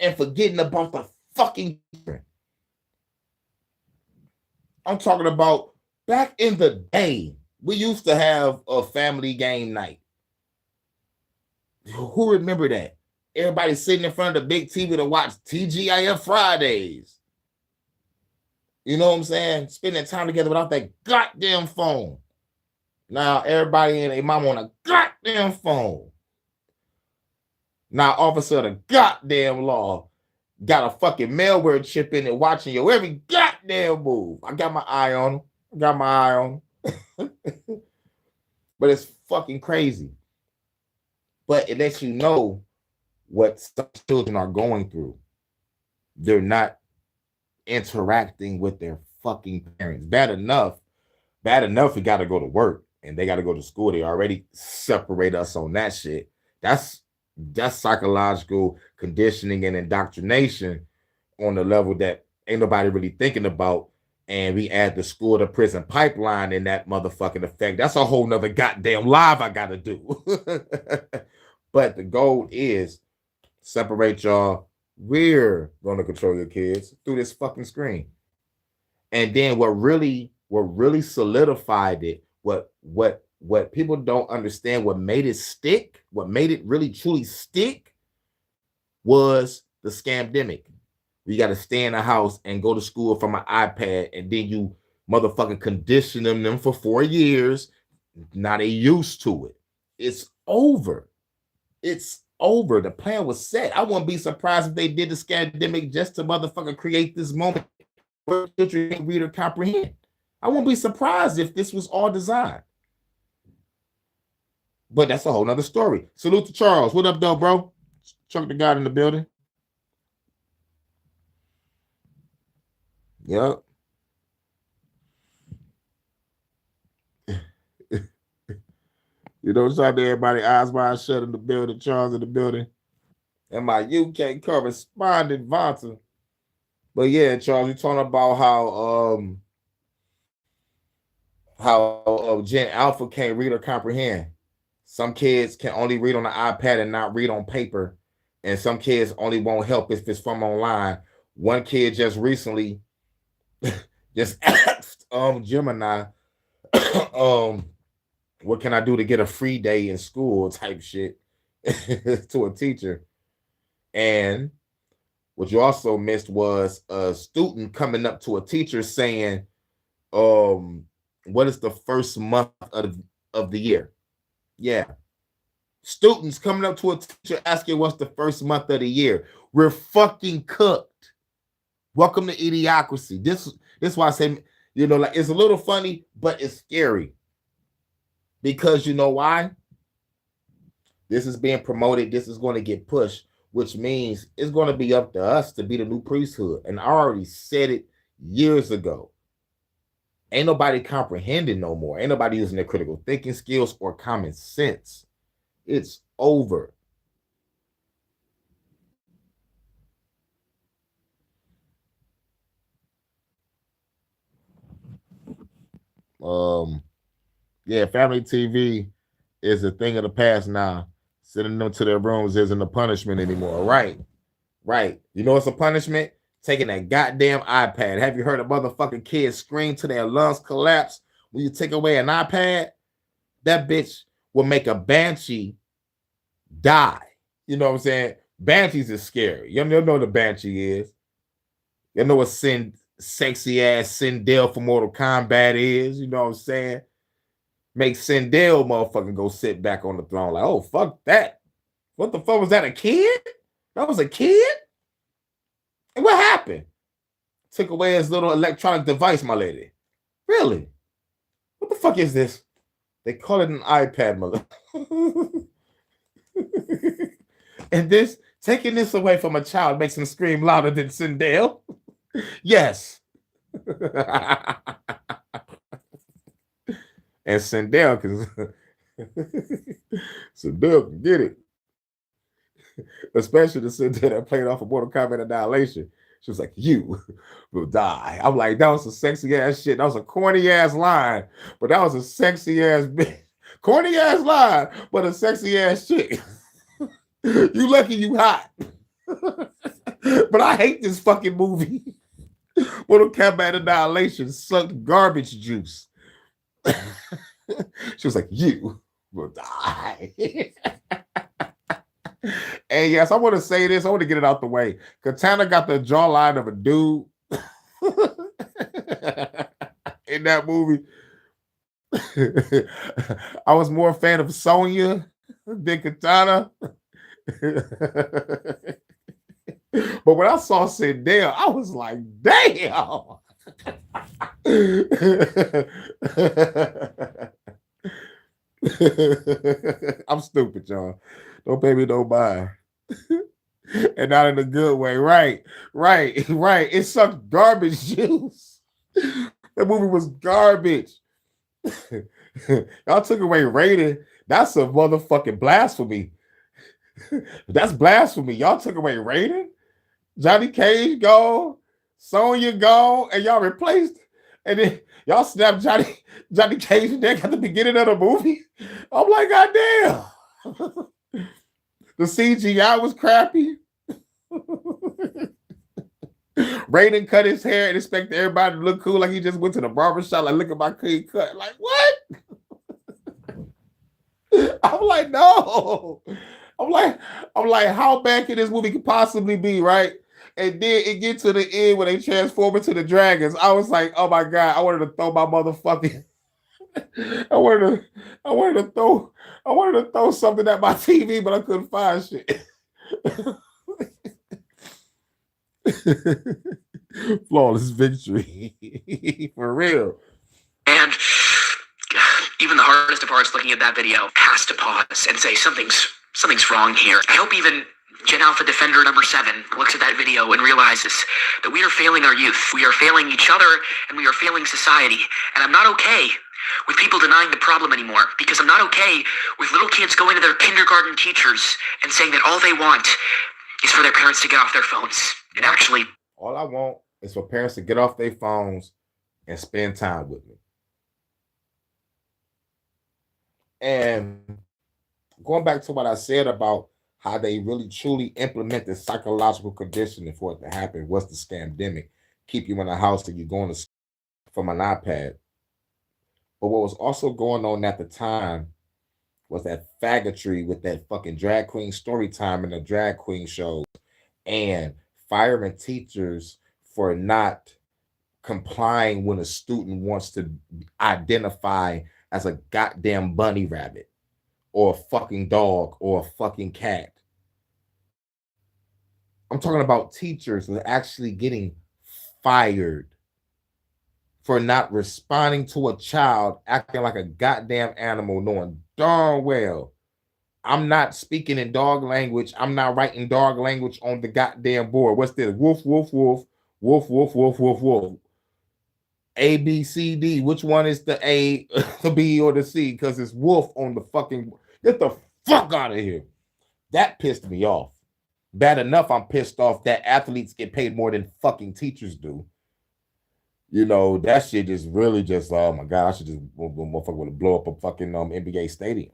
and forgetting about the fucking. I'm talking about back in the day, we used to have a family game night. Who remember that? Everybody sitting in front of the big TV to watch TGIF Fridays. You know what I'm saying? Spending time together without that goddamn phone. Now everybody and their mom on a goddamn phone. Now, officer of the goddamn law got a fucking malware chip in it watching your every goddamn move. I got my eye on him. But it's fucking crazy. But it lets you know what some children are going through. They're not interacting with their fucking parents. Bad enough, we got to go to work and they got to go to school. They already separate us on that shit. That's psychological conditioning and indoctrination on the level that ain't nobody really thinking about. And we add the school to prison pipeline in that motherfucking effect. That's a whole nother goddamn live I gotta do. But the goal is separate y'all We're going to control your kids through this fucking screen. And then what really solidified it, what people don't understand, what made it stick, what made it really truly stick was the scamdemic. You got to stay in the house and go to school from an iPad, and then you motherfucking condition them for 4 years. Now they used to it. It's over. It's over. The plan was set. I wouldn't be surprised if they did the scamdemic just to motherfucking create this moment where children can't read or comprehend. I wouldn't be surprised if this was all designed. But that's a whole nother story. Salute to Charles. What up, though, bro? Chuck the God in the building. Yep. You know, shout out to everybody, eyes wide shut in the building, Charles in the building, and my UK correspondent, Vonta. But yeah, Charles, you're talking about how Gen Alpha can't read or comprehend. Some kids can only read on the iPad and not read on paper, and some kids only won't help if it's from online. One kid just recently just asked Gemini, what can I do to get a free day in school type shit to a teacher. And what you also missed was a student coming up to a teacher saying, what is the first month of the year? Yeah. Students coming up to a teacher asking what's the first month of the year. We're fucking cooked. Welcome to Idiocracy. This is why I say, you know, like, it's a little funny, but it's scary. Because you know why? This is being promoted. This is going to get pushed, which means it's going to be up to us to be the new priesthood. And I already said it years ago. Ain't nobody comprehending no more. Ain't nobody using their critical thinking skills or common sense. It's over. Yeah, family TV is a thing of the past now. Sending them to their rooms isn't a punishment anymore. Right. You know what's a punishment? Taking that goddamn iPad. Have you heard a motherfucking kid scream till their lungs collapse when you take away an iPad? That bitch will make a banshee die. You know what I'm saying? Banshees is scary. You know what a banshee is. You know what sexy ass Sindel from Mortal Kombat is. You know what I'm saying? Make Sindel motherfucking go sit back on the throne like, oh, fuck that. What the fuck was that, a kid? That was a kid? And what happened? Took away his little electronic device, my lady. Really? What the fuck is this? They call it an iPad, mother. And this, taking this away from a child makes him scream louder than Sindel? Yes. And Sindel can get it. Especially the Sindel that played off of Mortal Kombat Annihilation. She was like, you will die. I'm like, that was a sexy ass shit. That was a corny ass line, but that was a sexy ass bitch. Corny ass line, but a sexy ass chick. You lucky you hot. But I hate this fucking movie. Mortal Kombat Annihilation sucked garbage juice. She was like, you will die. And yes, I want to say this. I want to get it out the way. Katana got the jawline of a dude in that movie. I was more a fan of Sonya than Katana. But when I saw Sindel, I was like, damn. I'm stupid, y'all. Don't pay me no mind. And not in a good way. Right. It sucked garbage juice. That movie was garbage. Y'all took away Raiden. That's a motherfucking blasphemy. That's blasphemy. Y'all took away Raiden? Johnny Cage gone, Sonya gone, and y'all replaced, and then y'all snapped Johnny Cage and then got the beginning of the movie. I'm like, goddamn. The CGI was crappy. Raiden cut his hair and expect everybody to look cool like he just went to the barber shop. Like, look at my clean cut. Like, what? I'm like, no. I'm like, how bad can this movie could possibly be, right? And then it gets to the end when they transform into the dragons. I was like, oh my God, I wanted to throw my motherfucking I wanted to throw something at my TV, but I couldn't find shit. Flawless victory. For real. And even the hardest of hearts looking at that video has to pause and say something's wrong here. I hope even Gen Alpha Defender number 7 looks at that video and realizes that we are failing our youth. We are failing each other and we are failing society. And I'm not okay with people denying the problem anymore, because I'm not okay with little kids going to their kindergarten teachers and saying that all they want is for their parents to get off their phones. And actually, all I want is for parents to get off their phones and spend time with me. And going back to what I said about how they really truly implemented psychological conditioning for it to happen. What's the scamdemic? Keep you in the house and you're going to school from an iPad. But what was also going on at the time was that faggotry with that fucking drag queen story time and the drag queen shows, and firing teachers for not complying when a student wants to identify as a goddamn bunny rabbit or a fucking dog or a fucking cat. I'm talking about teachers that are actually getting fired for not responding to a child acting like a goddamn animal, knowing darn well I'm not speaking in dog language. I'm not writing dog language on the goddamn board. What's this? Woof, woof, woof, woof, woof, woof, woof, woof. A, B, C, D. Which one is the A, the B, or the C? Because it's wolf on the fucking... Get the fuck out of here. That pissed me off. Bad enough I'm pissed off that athletes get paid more than fucking teachers do. You know, that shit just really just, oh my God, I should just motherfucker would blow up a fucking NBA stadium.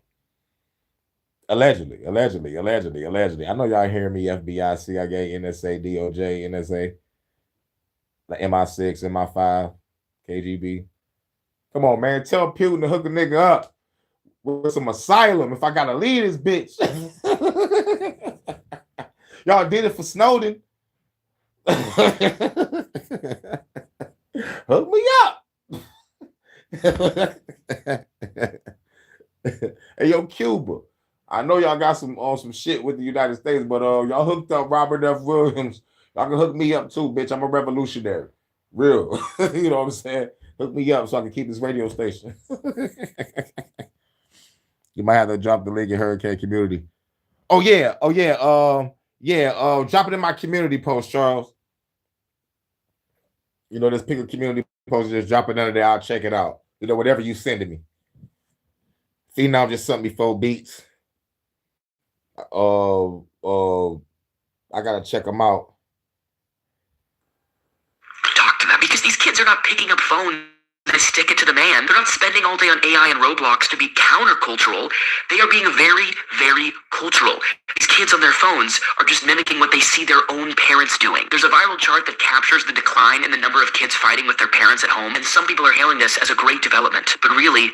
Allegedly. I know y'all hearing me, FBI, CIA, NSA, DOJ, NSA, the MI6, MI5, KGB. Come on, man. Tell Putin to hook a nigga up with some asylum if I gotta leave this bitch. Y'all did it for Snowden. Hook me up. Hey, yo, Cuba. I know y'all got some shit with the United States, but y'all hooked up Robert F. Williams. Y'all can hook me up too, bitch. I'm a revolutionary. Real. You know what I'm saying? Hook me up so I can keep this radio station. You might have to drop the link in Hurricane Community. Oh yeah. Drop it in my community post, Charles. You know, this pick a community post, just drop it under there. I'll check it out. You know, whatever you sending me. Phenom just sent me 4 beats. I gotta check them out. Talk to them, because these kids are not picking up phones and stick it to the man. They're not spending all day on AI and Roblox to be countercultural. They are being very, very cultural. These kids on their phones are just mimicking what they see their own parents doing. There's a viral chart that captures the decline in the number of kids fighting with their parents at home, and some people are hailing this as a great development. But really,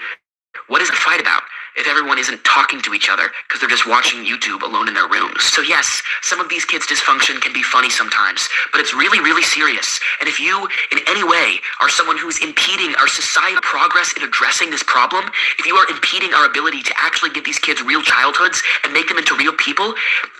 what is the fight about if everyone isn't talking to each other because they're just watching YouTube alone in their rooms? So yes, some of these kids' dysfunction can be funny sometimes, but it's really, really serious. And if you, in any way, are someone who's impeding our societal progress in addressing this problem, if you are impeding our ability to actually give these kids real childhoods and make them into real people,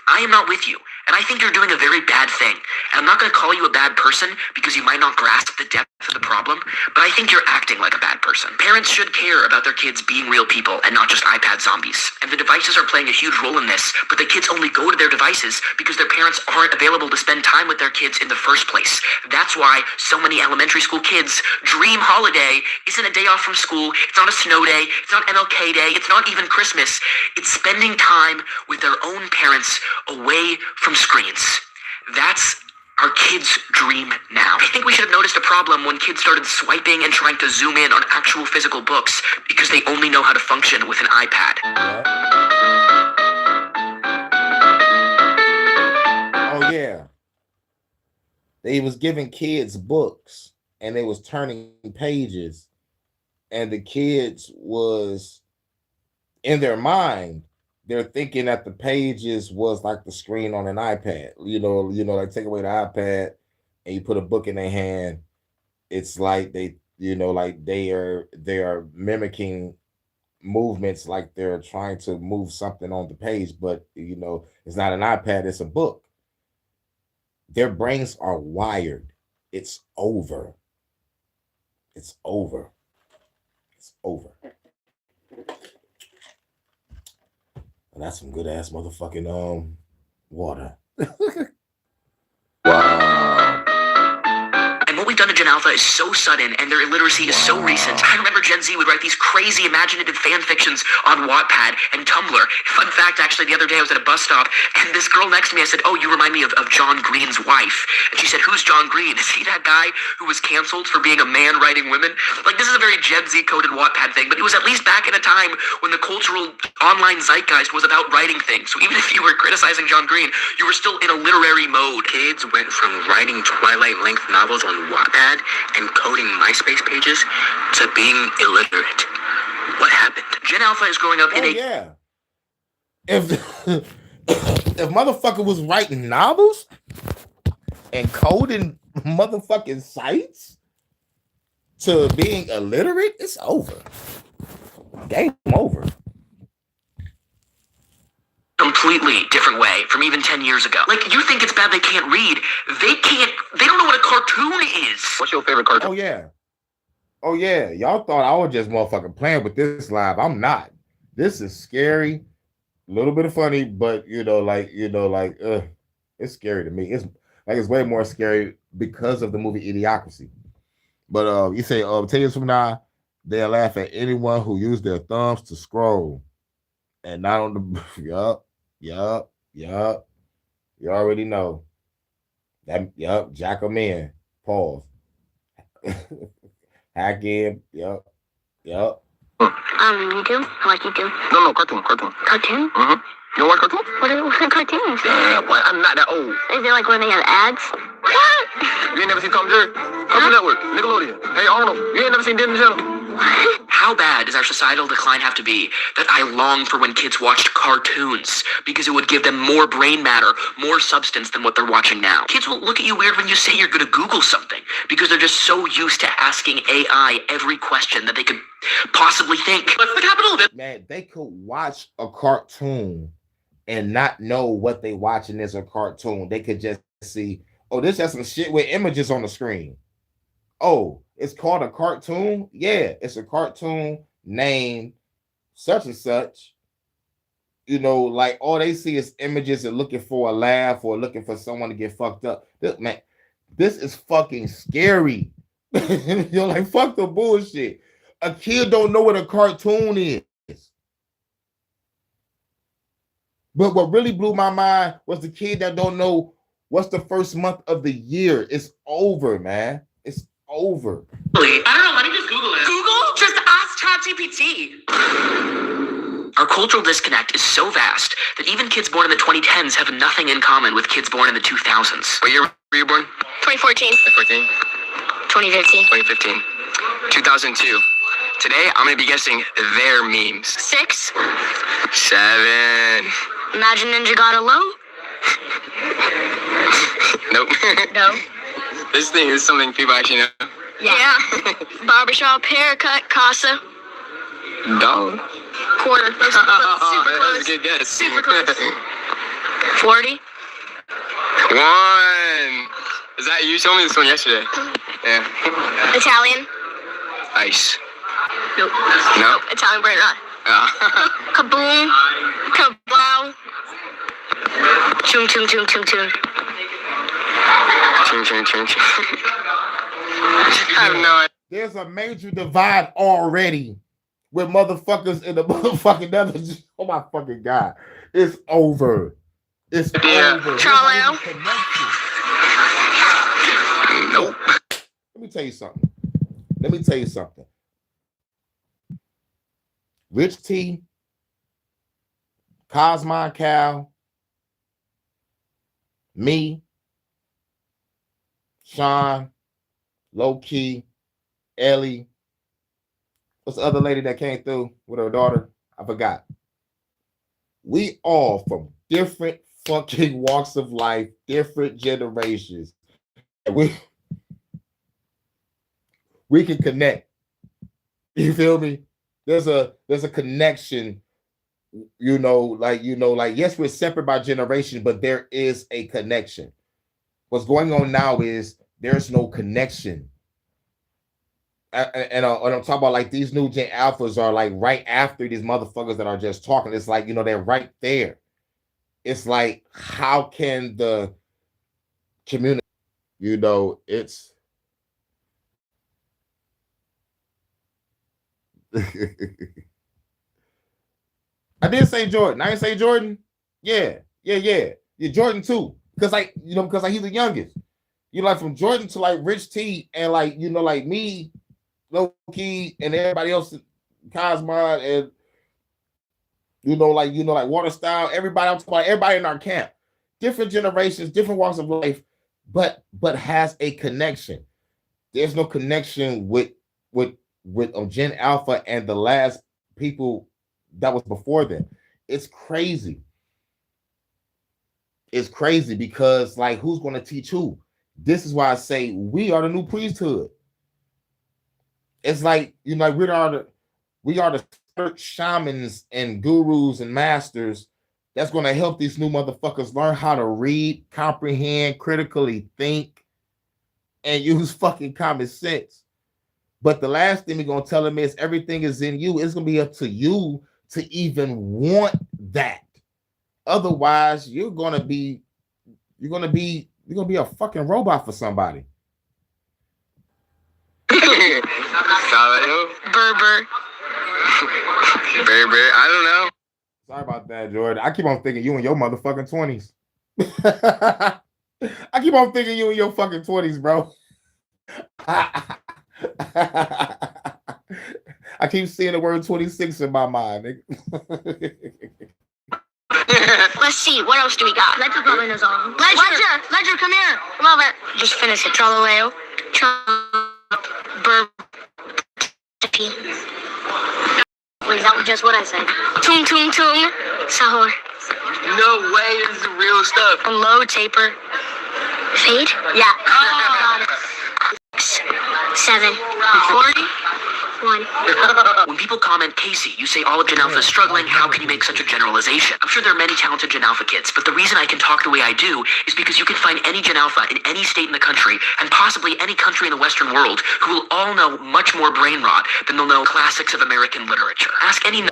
I am not with you. And I think you're doing a very bad thing. And I'm not going to call you a bad person because you might not grasp the depth of the problem, but I think you're acting like a bad person. Parents should care about their kids being real people and not just iPad zombies. And the devices are playing a huge role in this, but the kids only go to their devices because their parents aren't available to spend time with their kids in the first place. That's why so many elementary school kids' dream holiday isn't a day off from school, it's not a snow day, it's not MLK Day, it's not even Christmas. It's spending time with their own parents away from screens. That's our kids' dream now. I think we should have noticed a problem when kids started swiping and trying to zoom in on actual physical books because they only know how to function with an iPad. Oh yeah. They was giving kids books and they was turning pages, and the kids was in their mind, they're thinking that the pages was like the screen on an iPad. Like take away the iPad and you put a book in their hand. It's like like they are mimicking movements, like they're trying to move something on the page, but it's not an iPad, it's a book. Their brains are wired. It's over. It's over. It's over. And that's some good ass motherfucking water. Wow. And what we've done to Gen Alpha is so sudden, and their illiteracy is so recent. I remember Gen Z would write these crazy imaginative fan fictions on Wattpad and Tumblr. Fun fact, actually, the other day I was at a bus stop, and this girl next to me, I said, "Oh, you remind me of John Green's wife." And she said, "Who's John Green? Is he that guy who was canceled for being a man writing women?" Like, this is a very Gen Z coded Wattpad thing, but it was at least back in a time when the cultural online zeitgeist was about writing things. So even if you were criticizing John Green, you were still in a literary mode. Kids went from writing Twilight-length novels on Wattpad and coding MySpace pages to being illiterate. What happened? Gen Alpha is growing up in a... Yeah. If motherfucker was writing novels and coding motherfucking sites to being illiterate, it's over. Game over. Completely different way from even 10 years ago. Like, you think it's bad they can't read. They don't know what a cartoon is. What's your favorite cartoon? Oh yeah. Y'all thought I was just motherfucking playing with this live. I'm not. This is scary. A little bit of funny, but it's scary to me. It's way more scary because of the movie Idiocracy. But you say 10 years from now, they'll laugh at anyone who used their thumbs to scroll. And not on the yup. You already know. Jack them in. Pause. Hack in. Yup. You do? What you do? No, cartoon. Cartoon? Mm-hmm. You don't watch cartoons? What are cartoons? Yeah, boy, I'm not that old. Is it like when they have ads? What? You ain't never seen Tom and Jerry? Cartoon Network, Nickelodeon. Hey, Arnold, you ain't never seen Disney Channel? How bad does our societal decline have to be that I long for when kids watched cartoons, because it would give them more brain matter, more substance than what they're watching now? Kids will look at you weird when you say you're going to Google something, because they're just so used to asking AI every question that they could possibly think. What's the capital of it? Man, they could watch a cartoon and not know what they watching is a cartoon. They could just see, oh, this has some shit with images on the screen. Oh, it's called a cartoon? Yeah, it's a cartoon named such and such. Like all they see is images and looking for a laugh or looking for someone to get fucked up. This is fucking scary. You're like, fuck the bullshit. A kid don't know what a cartoon is. But what really blew my mind was the kid that don't know what's the first month of the year. It's over, man. It's over. I don't know. Let me just Google it. Google? Just ask ChatGPT. Our cultural disconnect is so vast that even kids born in the 2010s have nothing in common with kids born in the 2000s. What year were you born? 2014. 2014? 2015. 2015. 2002. Today, I'm going to be guessing their memes. 6. 7. Imagine Ninja got a low? Nope. No. This thing is something people actually know. Yeah. Barbershop, haircut, casa. Dog. Quarter. Super close. Super That was close. a good guess. Super close. 40. 1. Is that you? Told me this one yesterday. Yeah. Italian. Ice. Nope. No? Italian brain rot. Kaboom. Kablow. Choom, choom, choom, choom, choom. Ching. I have no idea. There's a major divide already with motherfuckers in the motherfucking Netherlands. Oh my fucking God. It's over. It's over. Charlie. Nope. Let me tell you something. Rich T, Cosmon Cal, me, Sean, Low Key, Ellie. What's the other lady that came through with her daughter? I forgot. We all from different fucking walks of life, different generations. We can connect. You feel me? There's a connection, like yes, we're separate by generation, but there is a connection. What's going on now is there's no connection. And I'm talking about like these new Gen Alphas are like right after these motherfuckers that are just talking. It's like, they're right there. It's like, how can the community, it's I did say Jordan. I didn't say Jordan. Yeah. Jordan too. Because he's the youngest. Like from Jordan to like Rich T and like, like me, Low Key, and everybody else, Cosmod, and like Water Style, everybody else, everybody in our camp, different generations, different walks of life, but has a connection. There's no connection with Gen Alpha and the last people that was before them. It's crazy. It's crazy because like, who's going to teach who? This is why I say we are the new priesthood. It's like, like we are the shamans and gurus and masters that's going to help these new motherfuckers learn how to read, comprehend, critically think, and use fucking common sense. But the last thing we're going to tell them is everything is in you. It's going to be up to you to even want that. Otherwise, you're going to be a fucking robot for somebody. Berber. I don't know. Sorry about that, Jordan. I keep on thinking you in your motherfucking 20s. I keep on thinking you in your fucking 20s, bro. I keep seeing the word 26 in my mind. Let's see, what else do we got? Ledger probably knows all. Ledger, come here. Come over. Just finish it. Trololeo. Wait, that was just what I said. Tung tung tung. Sahur. No way, this is real stuff. Low taper. Fade? Yeah. Oh, 7. 40. 1. When people comment, Casey, you say all of Gen Alpha is struggling, how can you make such a generalization? I'm sure there are many talented Gen Alpha kids, but the reason I can talk the way I do is because you can find any Gen Alpha in any state in the country, and possibly any country in the Western world, who will all know much more brain rot than they'll know classics of American literature. Ask any...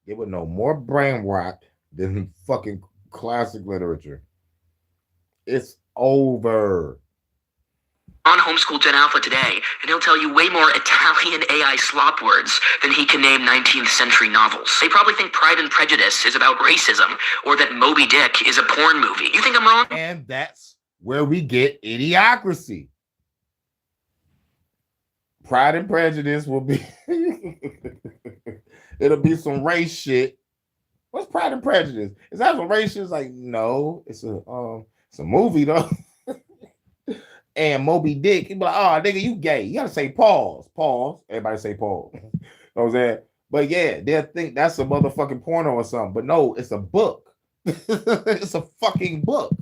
They would know more brain rot than fucking classic literature. It's over. On homeschool Gen Alpha today, and he'll tell you way more Italian AI slop words than he can name 19th century novels. They probably think Pride and Prejudice is about racism, or that Moby Dick is a porn movie. You think I'm wrong? And that's where we get Idiocracy. Pride and Prejudice will be... It'll be some race shit. What's Pride and Prejudice? Is that some race shit? It's like, no, it's a movie though. And Moby Dick, he'd be like, oh, nigga, you gay. You gotta say pause. Pause. Everybody say pause. You know what I'm saying? But yeah, they'll think that's a motherfucking porno or something. But no, it's a book. It's a fucking book.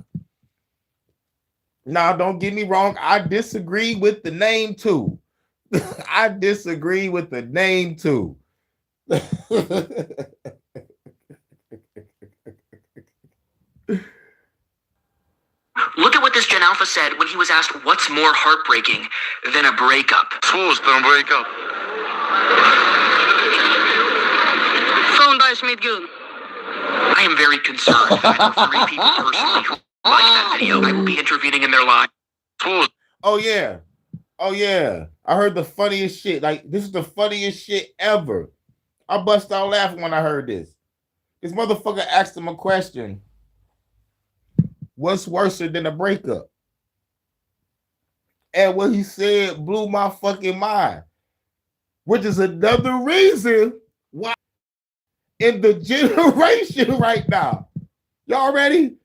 Now, don't get me wrong. I disagree with the name too. I disagree with the name too. Look at what this Gen Alpha said when he was asked what's more heartbreaking than a breakup. Fools don't break up. Phone by Smith Goon. I am very concerned. I know 3 people personally who like that video. I will be intervening in their lives. Fools. Oh yeah. I heard the funniest shit. Like, this is the funniest shit ever. I bust out laughing when I heard this. This motherfucker asked him a question. What's worse than a breakup? And what he said blew my fucking mind. Which is another reason why in the generation right now. Y'all ready?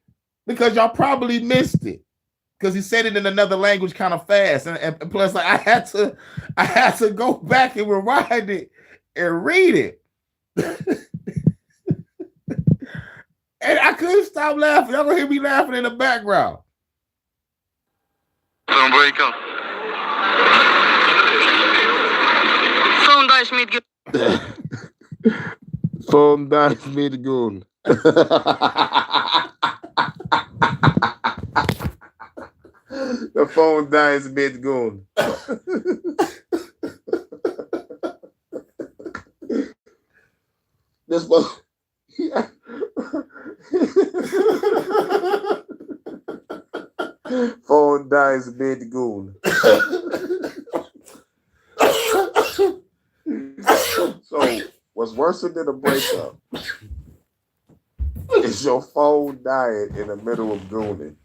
Because y'all probably missed it. because he said it in another language kind of fast, and plus like I had to go back and rewind it and read it. And I couldn't stop laughing. Y'all gonna hear me laughing in the background. Don't break up. Phone dice mid goon. Phone dice mid goon. The phone dies mid goon. This one. Yeah. Phone dies mid goon. So, what's worse than a breakup is your phone dying in the middle of gooning.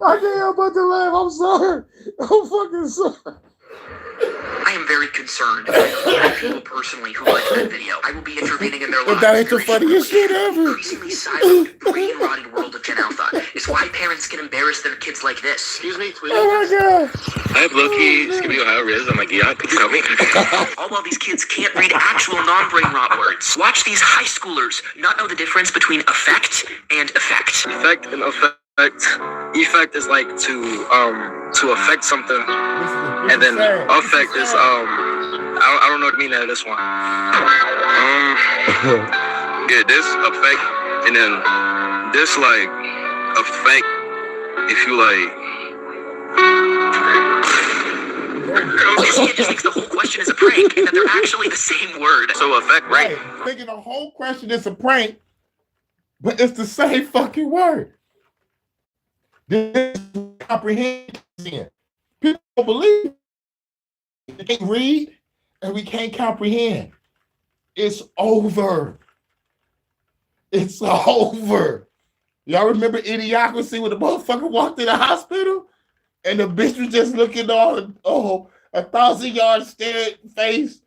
I can't help but to laugh. I'm sorry. I'm fucking sorry. I am very concerned. I know people personally who liked that video. I will be intervening in their lives. That ain't the funniest shit ever. Increasingly siloed, brain rotting world of Gen Alpha is why parents can embarrass their kids like this. Excuse me, please. Oh my god. I have low-key skipping high res. I'm like, yeah, could you help me? All while these kids can't read actual non-brain rot words. Watch these high schoolers not know the difference between effect and effect. Effect and effect. Effect is like to affect something, and then affect is I don't know what to mean out of this one. Yeah, this effect, and then this like effect. If you like. This kid just thinks the whole question is a prank, and that they're actually the same word. So effect, right? Thinking the whole question is a prank, but it's the same fucking word. This is comprehension. People don't believe we can't read and we can't comprehend. It's over. It's over. Y'all remember Idiocracy when the motherfucker walked in the hospital and the bitch was just looking all 1,000 yards stared face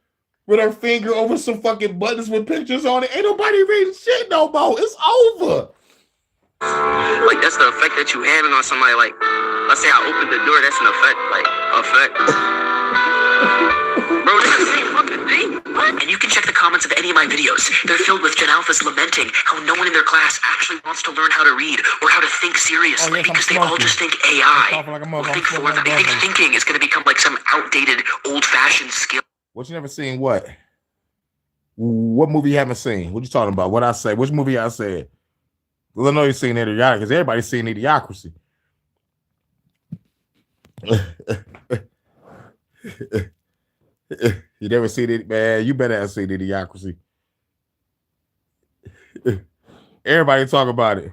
with her finger over some fucking buttons with pictures on it. Ain't nobody reading shit no more. It's over. Like, that's the effect that you having on somebody. Like, let's say I opened the door, that's an effect. Like, effect. Bro, that's the same fucking thing. What? And you can check the comments of any of my videos. They're filled with Gen Alphas lamenting how no one in their class actually wants to learn how to read or how to think seriously because they all just think AI will think for them. They think thinking is going to become like some outdated, old-fashioned skill. What, you never seen what? What movie you haven't seen? What you talking about? What I say? Which movie I said? Well, I know you've seen Idiocracy because everybody's seen Idiocracy. You never seen it, man. You better have seen Idiocracy. Everybody talk about it.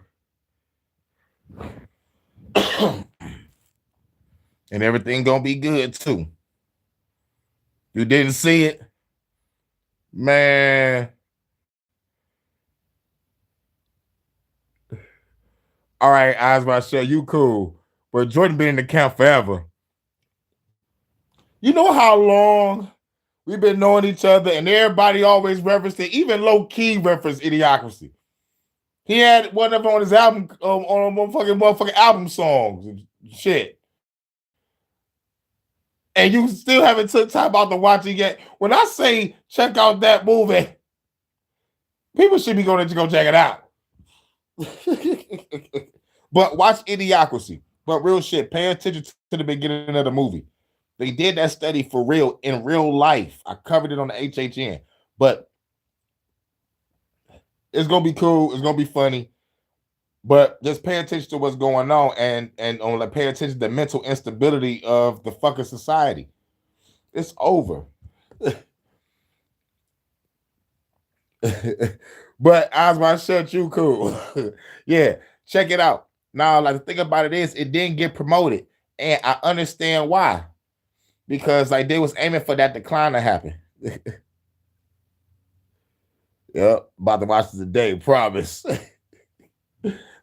And everything gonna be good too. You didn't see it? Man. All right, Eyes by Shell, you cool. But Jordan been in the camp forever. You know how long we've been knowing each other and everybody always referenced it, even low-key referenced Idiocracy. He had one of them on his album, on motherfucking album songs and shit. And you still haven't took time out to watch it yet. When I say check out that movie, people should be going to go check it out. But watch Idiocracy. But real shit, pay attention to the beginning of the movie. They did that study for real in real life. I covered it on the HHN. But it's gonna be cool. It's gonna be funny. But just pay attention to what's going on and pay attention to the mental instability of the fucking society. It's over. But I was about to shut you cool. Yeah, check it out. Now, like the thing about it is, it didn't get promoted, and I understand why. Because like they was aiming for that decline to happen. Yep, about to watch it today, promise.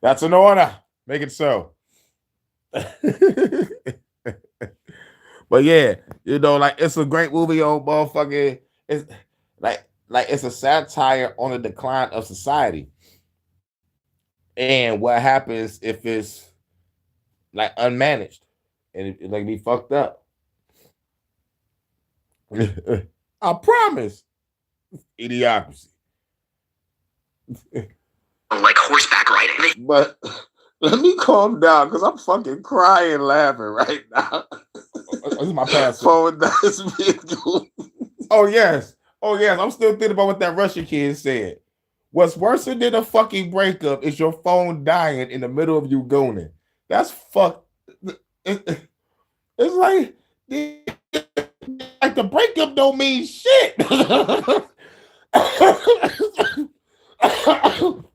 That's an order. Make it so. But yeah, you know, like it's a great movie on motherfucking. It's like it's a satire on the decline of society. And what happens if it's like unmanaged and it like be fucked up? I promise. Idiocracy. Like horseback riding. But let me calm down because I'm fucking crying laughing right now. This is my password. Oh yes. Oh yes. I'm still thinking about what that Russian kid said. What's worse than a fucking breakup is your phone dying in the middle of you gooning. That's fuck. It's like the breakup don't mean shit.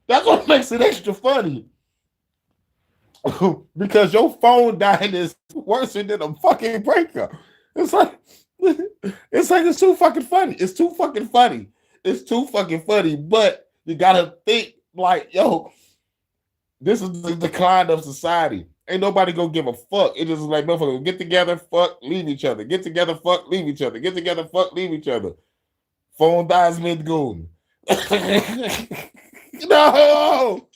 That's what makes it extra funny. Because your phone dying is worse than a fucking breakup. It's like it's too fucking funny. It's too fucking funny. It's too fucking funny. But you gotta think like, yo, this is the decline of society. Ain't nobody gonna give a fuck. It just like motherfuckers get together, fuck, leave each other. Get together, fuck, leave each other. Get together, fuck, leave each other. Phone dies mid-goon. No.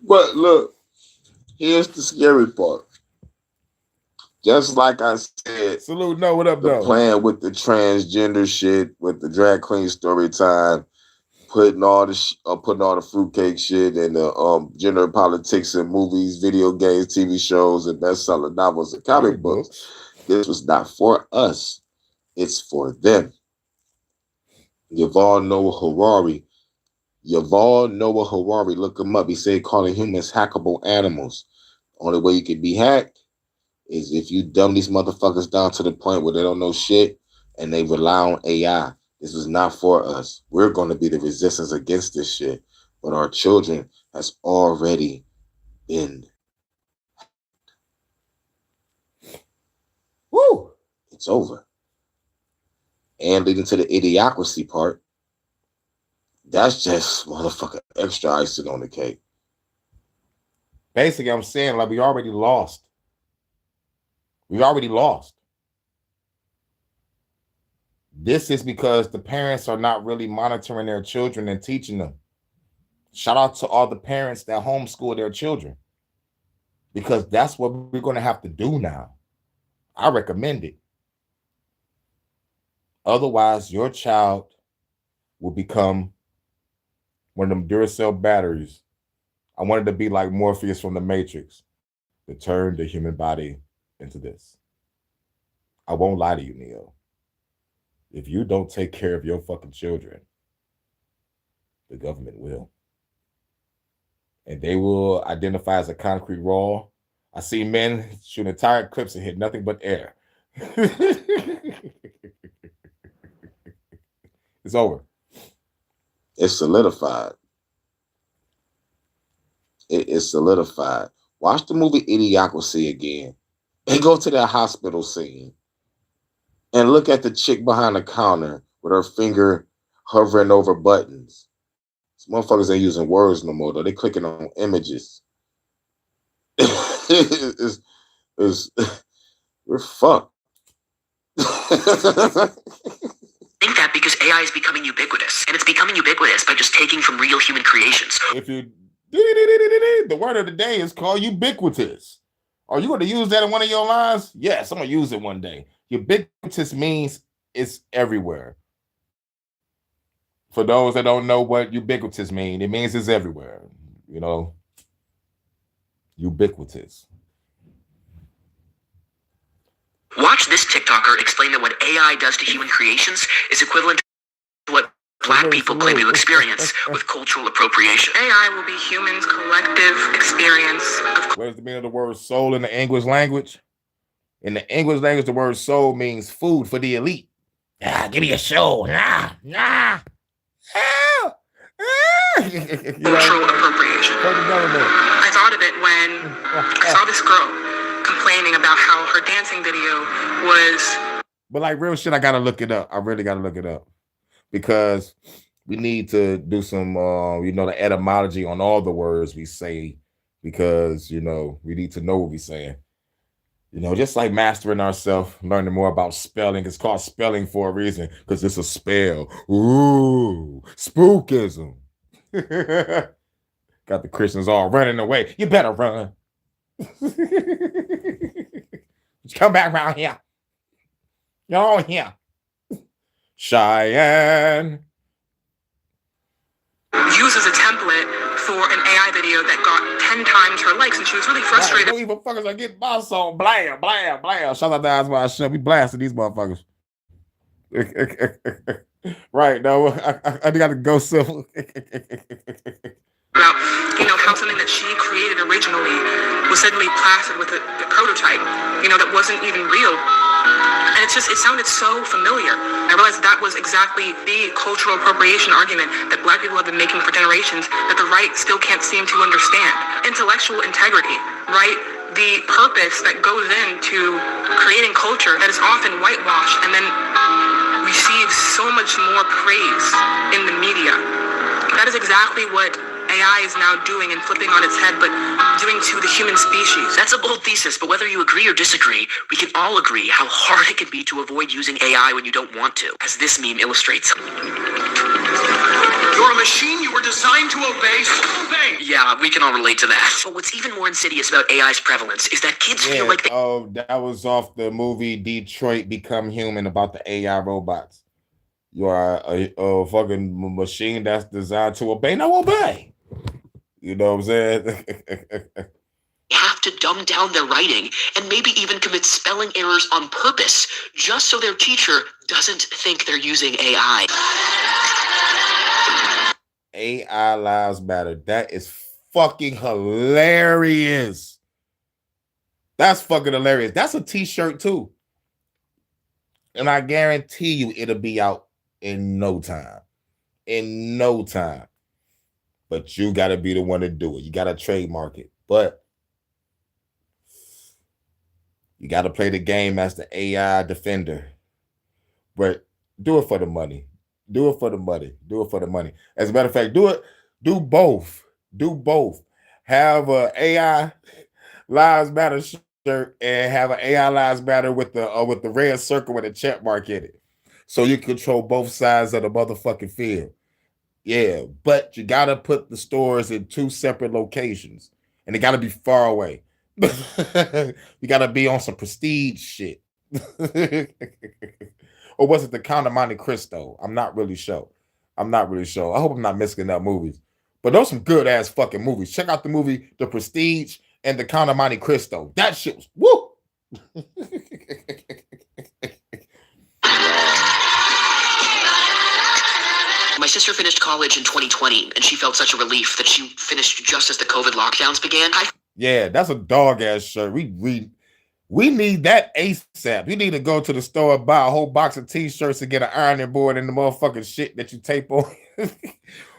But look, here's the scary part. Just like I said, salute. No, what up, though? Playing with the transgender shit, with the drag queen story time, putting all the fruitcake shit and the gender politics in movies, video games, TV shows, and best-selling novels and comic books. This was not for us. It's for them. Yuval Noah Harari. Look him up. He said calling humans hackable animals. Only way you can be hacked is if you dumb these motherfuckers down to the point where they don't know shit and they rely on AI. This is not for us. We're going to be the resistance against this shit. But our children has already been. Woo! It's over. And leading to the idiocracy part, that's just motherfucking extra icing on the cake. Basically, I'm saying like we already lost. We already lost. This is because the parents are not really monitoring their children and teaching them. Shout out to all the parents that homeschool their children. Because that's what we're going to have to do now. I recommend it. Otherwise, your child will become one of them Duracell batteries. I wanted to be like Morpheus from the Matrix to turn the human body into this. I won't lie to you, Neo. If you don't take care of your fucking children, the government will. And they will identify as a concrete wall. I see men shoot entire clips and hit nothing but air. It's over. It's solidified. It is solidified. Watch the movie Idiocracy again and go to that hospital scene and look at the chick behind the counter with her finger hovering over buttons. These motherfuckers ain't using words no more, though. They clicking on images. We're fucked. Think that because AI is becoming ubiquitous, and it's becoming ubiquitous by just taking from real human creations. If you the word of the day is called ubiquitous. Are you going to use that in one of your lines? Yes, I'm going to use it one day. Ubiquitous means it's everywhere. For those that don't know what ubiquitous means, it means it's everywhere. You know, ubiquitous. Watch this TikToker explain that what AI does to human creations is equivalent to what Black people claim to experience with cultural appropriation. AI will be humans' collective experience of... What is the meaning of the word soul in the English language? In the English language, the word soul means food for the elite. Give me a soul. Cultural appropriation. I thought of it when I saw this girl complaining about how her dancing video was... But like real shit, I gotta look it up. I really gotta look it up. Because we need to do some, the etymology on all the words we say. Because, we need to know what we're saying. Just like mastering ourselves, learning more about spelling. It's called spelling for a reason. Because it's a spell. Ooh, spookism. Got the Christians all running away. You better run. Come back around here. You're all here. Cheyenne. Used as a template for an AI video that got 10 times her likes, and she was really frustrated. Don't even fuckers are getting my song. Blam, blam, blam. Shout out to Eyes Wide Shut. We blasting these motherfuckers. Right, no, I got to go civil. About, how something that she created originally was suddenly plastered with a prototype, that wasn't even real. And it sounded so familiar. I realized that was exactly the cultural appropriation argument that Black people have been making for generations that the right still can't seem to understand. Intellectual integrity, right? The purpose that goes into creating culture that is often whitewashed and then receives so much more praise in the media. That is exactly what AI is now doing and flipping on its head, but doing to the human species. That's a bold thesis, but whether you agree or disagree, we can all agree how hard it can be to avoid using AI when you don't want to, as this meme illustrates. You're a machine. You were designed to obey, so obey. Yeah, we can all relate to that. But what's even more insidious about AI's prevalence is that kids feel like that was off the movie Detroit Become Human about the AI robots. You are a fucking machine that's designed to obey. Now obey. You know what I'm saying? have to dumb down their writing and maybe even commit spelling errors on purpose just so their teacher doesn't think they're using AI. AI lives matter. That is fucking hilarious. That's fucking hilarious. That's a t-shirt too. And I guarantee you it'll be out in no time. In no time. But you got to be the one to do it. You got to trademark it. But you got to play the game as the AI defender. But do it for the money. Do it for the money. Do it for the money. As a matter of fact, do both. Do both. Have a AI Lives Matter shirt and have an AI Lives Matter with the red circle with a check mark in it. So you control both sides of the motherfucking field. Yeah, but you gotta put the stores in two separate locations, and they gotta be far away. You gotta be on some prestige shit. Or was it the Count of Monte Cristo? I'm not really sure. I hope I'm not mixing up movies. But those some good ass fucking movies. Check out the movie The Prestige and the Count of Monte Cristo. That shit was woo. My sister finished college in 2020, and she felt such a relief that she finished just as the COVID lockdowns began. Yeah, that's a dog ass shirt. We need that ASAP. You need to go to the store and buy a whole box of t-shirts and get an ironing board and the motherfucking shit that you tape on.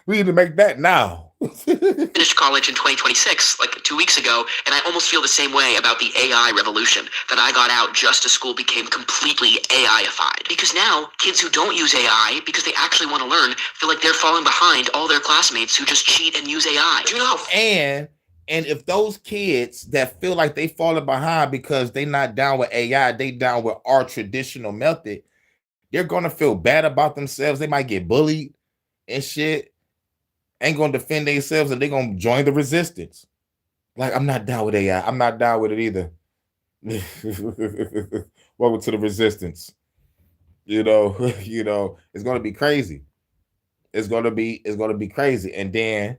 We need to make that now. Finished college in 2026, like 2 weeks ago, and I almost feel the same way about the AI revolution, that I got out just as school became completely AI-ified. Because now, kids who don't use AI because they actually want to learn feel like they're falling behind all their classmates who just cheat and use AI. Do you know how... And if those kids that feel like they falling behind because they not down with AI, they down with our traditional method, they're going to feel bad about themselves. They might get bullied and shit. Ain't going to defend themselves, and they're going to join the resistance. Like, I'm not down with AI. I'm not down with it either. Welcome to the resistance. You know, it's going to be crazy. It's gonna be crazy, and then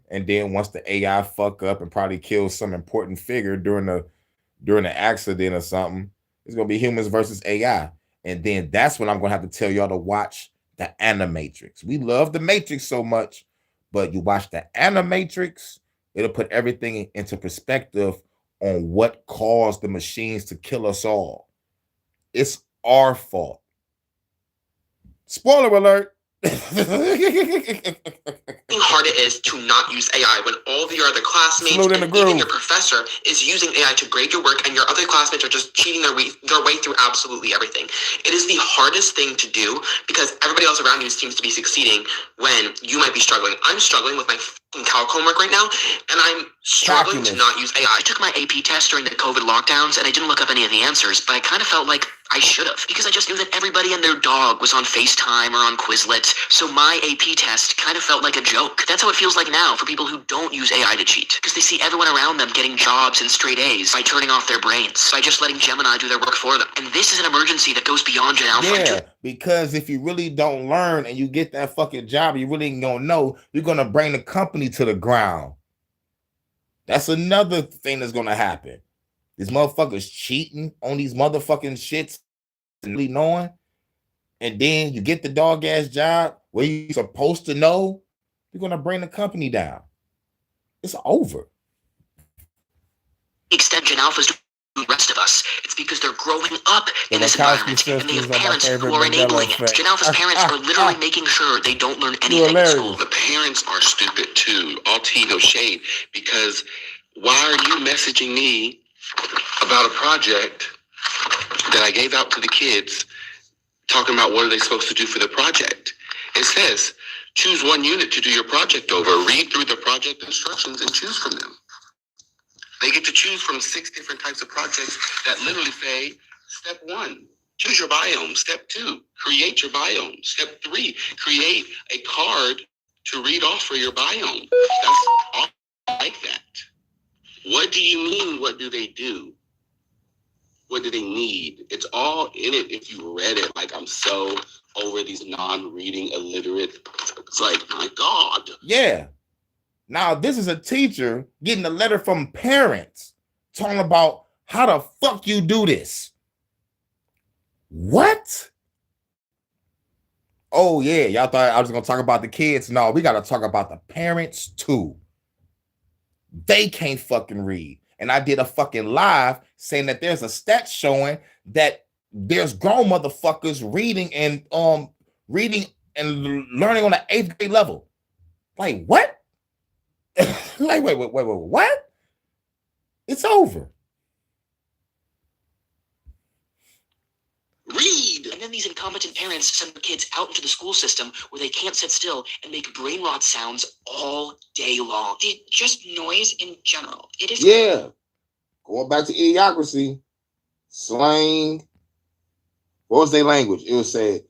once the AI fuck up and probably kill some important figure during the accident or something, it's gonna be humans versus AI, and then that's when I'm gonna have to tell y'all to watch the Animatrix. We love the Matrix so much, but you watch the Animatrix, it'll put everything into perspective on what caused the machines to kill us all. It's our fault. Spoiler alert. How hard it is to not use AI when all of your other classmates and even your professor is using AI to grade your work, and your other classmates are just cheating their way through absolutely everything. It is the hardest thing to do because everybody else around you seems to be succeeding when you might be struggling. I'm struggling with my calc homework right now, and I'm struggling to not use AI. I took my AP test during the COVID lockdowns, and I didn't look up any of the answers, but I kind of felt like I should have, because I just knew that everybody and their dog was on FaceTime or on Quizlet, so my AP test kind of felt like a joke. That's how it feels like now for people who don't use AI to cheat, because they see everyone around them getting jobs and straight A's by turning off their brains, by just letting Gemini do their work for them. And this is an emergency that goes beyond Gen Alpha. Yeah, because if you really don't learn and you get that fucking job, you really ain't gonna know, you're gonna bring the company to the ground. That's another thing that's gonna happen. These motherfuckers cheating on these motherfucking shits and really knowing, and then you get the dog ass job where you're supposed to know, you're gonna bring the company down. It's over. Extension Alphas to the rest of us. It's because they're growing up in this environment and they have parents who are enabling it. Gen Alpha's parents are literally making sure they don't learn anything at school. The parents are stupid too. All tea, no shade. Because why are you messaging me about a project that I gave out to the kids, talking about what are they supposed to do for the project? It says, choose one unit to do your project over. Read through the project instructions and choose from them. They get to choose from 6 different types of projects that literally say, step 1, choose your biome. Step 2, create your biome. Step 3, create a card to read off for your biome. That's all like that. What do you mean? What do they do? What do they need? It's all in it if you read it. Like, I'm so over these non-reading illiterate. It's like, my God. Yeah. Now, this is a teacher getting a letter from parents talking about how the fuck you do this. What? Oh, yeah. Y'all thought I was going to talk about the kids? No, we got to talk about the parents, too. They can't fucking read. And I did a fucking live saying that there's a stat showing that there's grown motherfuckers reading and learning on the 8th grade level. Like, what? Like, wait, what? It's over. Read! And then these incompetent parents send their kids out into the school system where they can't sit still and make brain rot sounds all day long. Just noise in general. It is. Yeah. Going back to Idiocracy, slang. What was their language? It said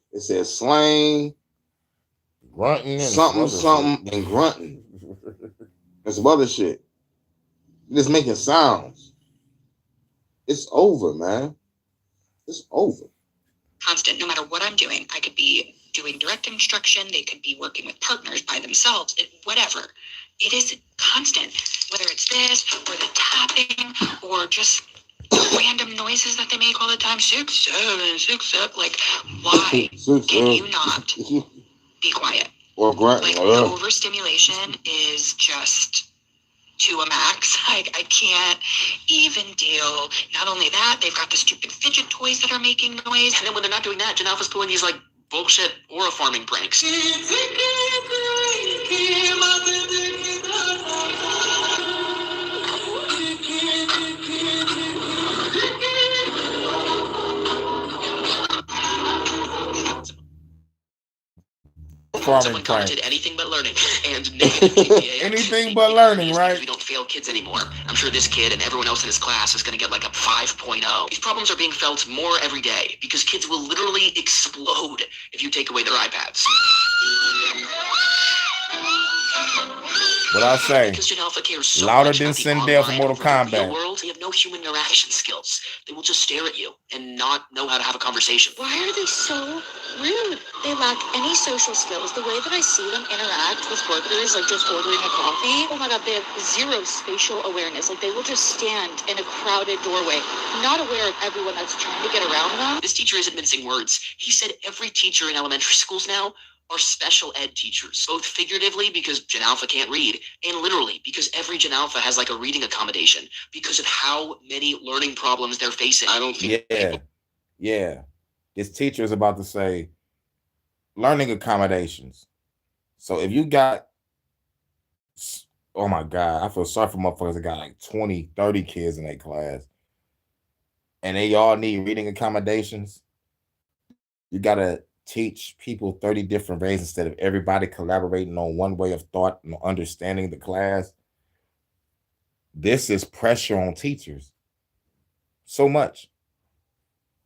slang, grunting, something, and grunting. And some other shit. Just making sounds. It's over, man. It's over. Constant, no matter what I'm doing. I could be doing direct instruction. They could be working with partners by themselves. Whatever. It is constant. Whether it's this, or the tapping, or just random noises that they make all the time. 6, 7, 6, 7. Like, why can you not be quiet? Or grunt. Like, the overstimulation is just to a max. I can't even deal. Not only that, they've got the stupid fidget toys that are making noise. And then when they're not doing that, Gen Alpha's pulling these like bullshit aura farming pranks. Someone commented anything but learning and anything but learning, right? We don't fail kids anymore. I'm sure this kid and everyone else in his class is going to get like a 5.0. These problems are being felt more every day because kids will literally explode if you take away their iPads. What I say? Because Gen Alpha cares so louder much than about Sindel from Mortal Kombat. The real world, they have no human interaction skills. They will just stare at you and not know how to have a conversation. Why are they so rude? They lack any social skills. The way that I see them interact with workers, like just ordering a coffee, oh my God, they have zero spatial awareness. Like, they will just stand in a crowded doorway, not aware of everyone that's trying to get around them. This teacher isn't mincing words. He said every teacher in elementary schools now are special ed teachers, both figuratively because Gen Alpha can't read, and literally because every Gen Alpha has like a reading accommodation because of how many learning problems they're facing. I don't think. Yeah. This teacher is about to say learning accommodations. So if you got, oh my God, I feel sorry for motherfuckers that got like 20, 30 kids in their class and they all need reading accommodations. You got to teach people 30 different ways instead of everybody collaborating on one way of thought and understanding the class. This is pressure on teachers. So much.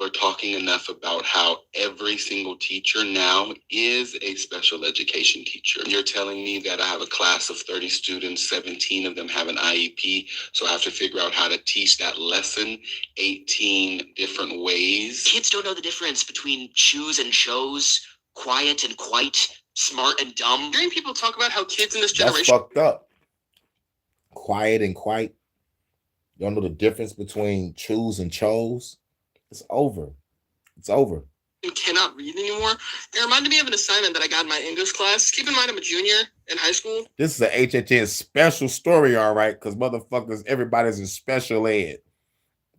are talking enough about how every single teacher now is a special education teacher. You're telling me that I have a class of 30 students, 17 of them have an IEP, so I have to figure out how to teach that lesson 18 different ways. Kids don't know the difference between choose and chose, quiet and quite, smart and dumb. Hearing people talk about how kids in this That's generation fucked up. Quiet and quite. You don't know the difference between choose and chose. It's over. It's over. cannot read anymore. It reminded me of an assignment that I got in my English class. Keep in mind, I'm a junior in high school. This is a HHN special story, all right, because motherfuckers, everybody's in special ed.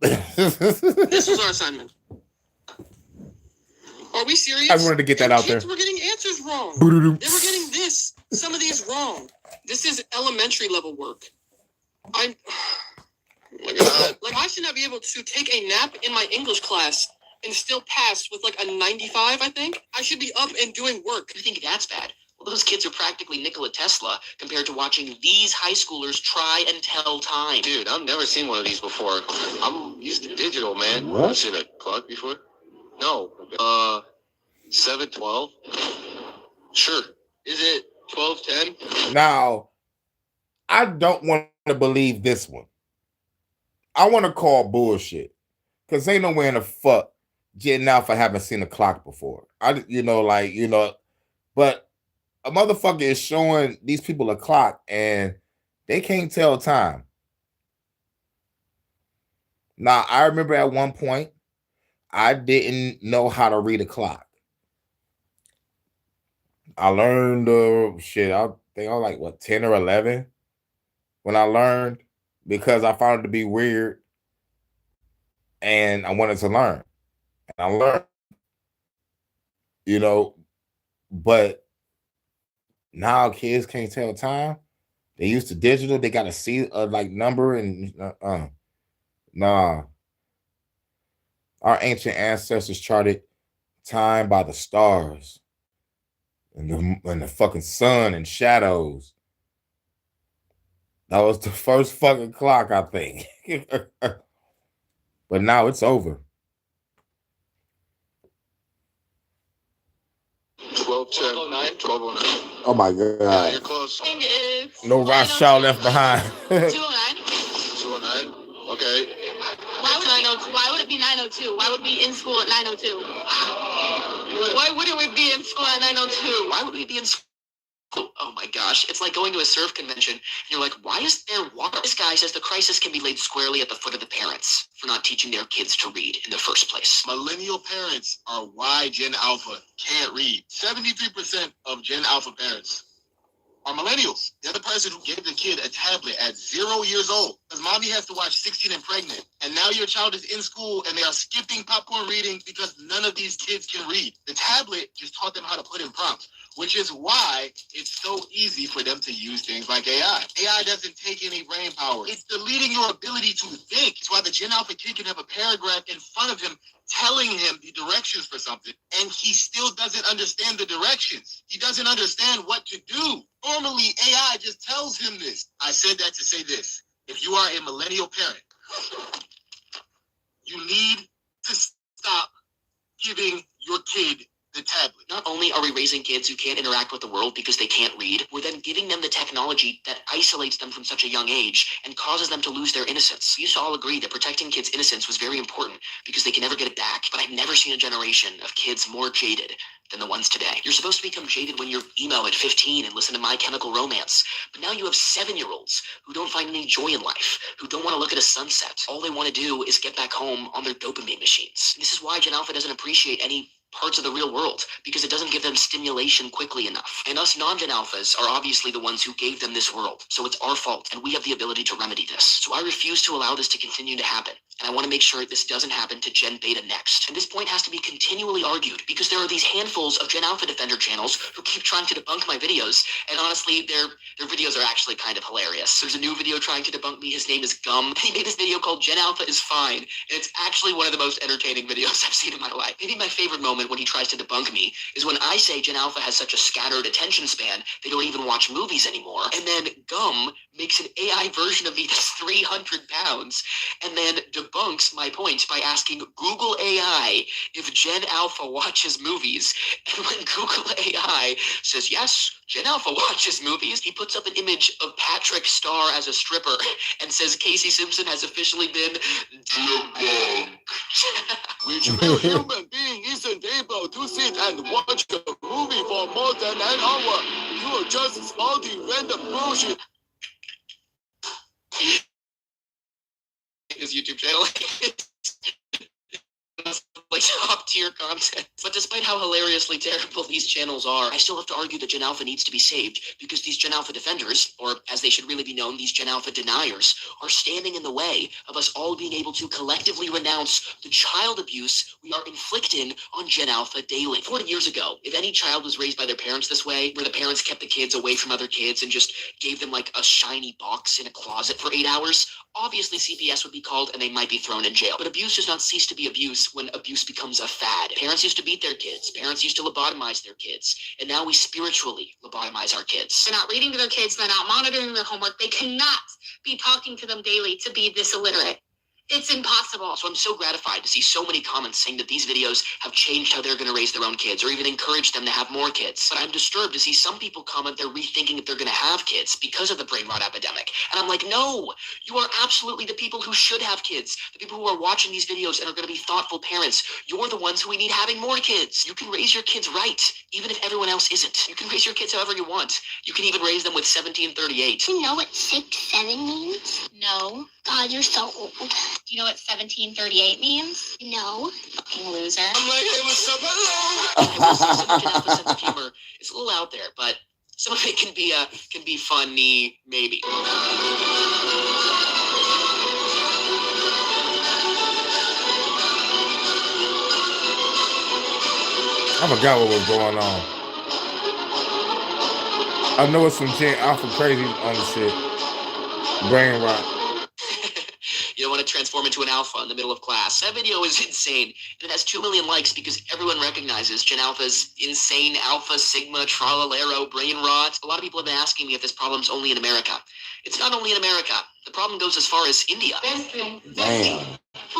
This was our assignment. Are we serious? I wanted to get that out there. Kids were getting answers wrong. They were getting some of these wrong. This is elementary level work. Oh my God. Like, I should not be able to take a nap in my English class and still pass with like a 95, I think. I should be up and doing work. You think that's bad? Well, those kids are practically Nikola Tesla compared to watching these high schoolers try and tell time. Dude, I've never seen one of these before. I'm used to digital, man. What? I've seen a clock before. No. 7:12. Sure. Is it 12:10? Now, I don't want to believe this one. I want to call bullshit. Because ain't nowhere in the fuck Gen Alpha haven't seen a clock before. But a motherfucker is showing these people a clock and they can't tell time. Now, I remember at one point, I didn't know how to read a clock. I learned, I think I was like, 10 or 11 when I learned, because I found it to be weird and I wanted to learn. And I learned, but now kids can't tell time. They used to digital. They got to see a number and nah. Our ancient ancestors charted time by the stars and the fucking sun and shadows. That was the first fucking clock, I think. But now it's over. 12:10. 12:09. Oh my God. Yeah, you're close. No Rothschild left behind. 2:09. Okay. Why would it be 9:02? Why would we be in school at 9:02? Why wouldn't we be in school at 9:02? Why would we be in school? Oh my gosh, it's like going to a surf convention and you're like, why is there water? This guy says the crisis can be laid squarely at the foot of the parents for not teaching their kids to read in the first place. Millennial parents are why Gen Alpha can't read. 73% of Gen Alpha parents are millennials. They're the person who gave the kid a tablet at 0 years old because mommy has to watch 16 and Pregnant. And now your child is in school and they are skipping popcorn reading because none of these kids can read. The tablet just taught them how to put in prompts, which is why it's so easy for them to use things like AI. AI doesn't take any brain power. It's deleting your ability to think. It's why the Gen Alpha kid can have a paragraph in front of him telling him the directions for something, and he still doesn't understand the directions. He doesn't understand what to do. Normally, AI just tells him this. I said that to say this. If you are a millennial parent, you need to stop giving your kid the tablet. Not only are we raising kids who can't interact with the world because they can't read, we're then giving them the technology that isolates them from such a young age and causes them to lose their innocence. We used to all agree that protecting kids' innocence was very important because they can never get it back. But I've never seen a generation of kids more jaded than the ones today. You're supposed to become jaded when you're emo at 15 and listen to My Chemical Romance. But now you have 7-year-olds who don't find any joy in life, who don't want to look at a sunset. All they want to do is get back home on their dopamine machines. This is why Gen Alpha doesn't appreciate any parts of the real world, because it doesn't give them stimulation quickly enough. And us non-Gen Alphas are obviously the ones who gave them this world. So it's our fault, and we have the ability to remedy this. So I refuse to allow this to continue to happen. And I want to make sure this doesn't happen to Gen Beta next. And this point has to be continually argued, because there are these handfuls of Gen Alpha Defender channels who keep trying to debunk my videos. And honestly, their videos are actually kind of hilarious. There's a new video trying to debunk me. His name is Gum. He made this video called Gen Alpha is Fine. And it's actually one of the most entertaining videos I've seen in my life. Maybe my favorite moment when he tries to debunk me is when I say Gen Alpha has such a scattered attention span, they don't even watch movies anymore. And then gum makes an AI version of me that's 300 pounds, and then debunks my point by asking Google AI if Gen Alpha watches movies. And when Google AI says, yes, Gen Alpha watches movies, he puts up an image of Patrick Starr as a stripper and says Casey Simpson has officially been debunked. Which real human being isn't able to sit and watch a movie for more than an hour. You are just spouting random bullshit. His YouTube channel. Like top tier content. But despite how hilariously terrible these channels are, I still have to argue that Gen Alpha needs to be saved because these Gen Alpha defenders, or as they should really be known, these Gen Alpha deniers, are standing in the way of us all being able to collectively renounce the child abuse we are inflicting on Gen Alpha daily. 40 years ago, if any child was raised by their parents this way, where the parents kept the kids away from other kids and just gave them like a shiny box in a closet for 8 hours, obviously CPS would be called and they might be thrown in jail. But abuse does not cease to be abuse when abuse becomes a fad. Parents used to beat their kids. Parents used to lobotomize their kids. And now we spiritually lobotomize our kids. They're not reading to their kids. They're not monitoring their homework. They cannot be talking to them daily to be this illiterate. It's impossible. So I'm so gratified to see so many comments saying that these videos have changed how they're going to raise their own kids or even encourage them to have more kids. But I'm disturbed to see some people comment they're rethinking if they're going to have kids because of the brain rot epidemic. And I'm like, no, you are absolutely the people who should have kids. The people who are watching these videos and are going to be thoughtful parents. You're the ones who we need having more kids. You can raise your kids right, even if everyone else isn't. You can raise your kids however you want. You can even raise them with 1738. You know what 6'7" means? No. God, you're so old. Do you know what 1738 means? No. Fucking loser. I'm like, hey, what's up? Some of Gen Alpha's sense of humor is a little out there, but some of it can be funny, maybe. I forgot what was going on. I know it's some Gen Alpha crazy on the shit. Brain rot. You don't want to transform into an alpha in the middle of class. That video is insane. And it has 2 million likes because everyone recognizes Gen Alpha's insane alpha, sigma, tralalero, brain rot. A lot of people have been asking me if this problem's only in America. It's not only in America. The problem goes as far as India. Damn.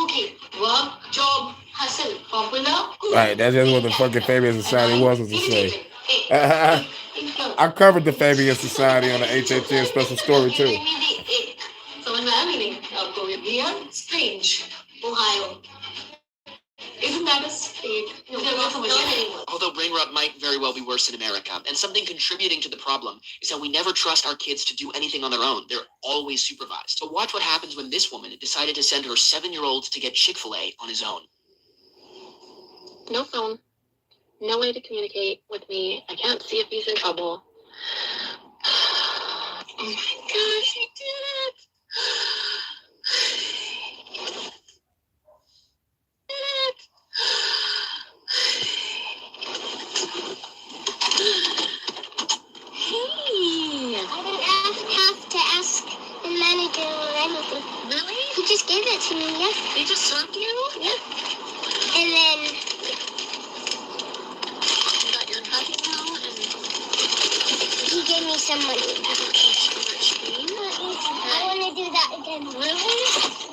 Okay, work, job, hustle, popular. Right, that's just what the fucking Fabian Society was to say. I covered the Fabian Society on the HHN special story too. So what's that meaning? Weird, strange, Ohio. Isn't that a state? Although brain rot might very well be worse in America, and something contributing to the problem is that we never trust our kids to do anything on their own. They're always supervised. So watch what happens when this woman decided to send her 7-year-old to get Chick-fil-A on his own. No phone. No way to communicate with me. I can't see if he's in trouble. Oh my gosh, he did it! Have to ask the manager or anything. Really? He just gave it to me, yes. They just served you? Yeah. And then You got your happy now and he gave me some money. I want to do that again. really?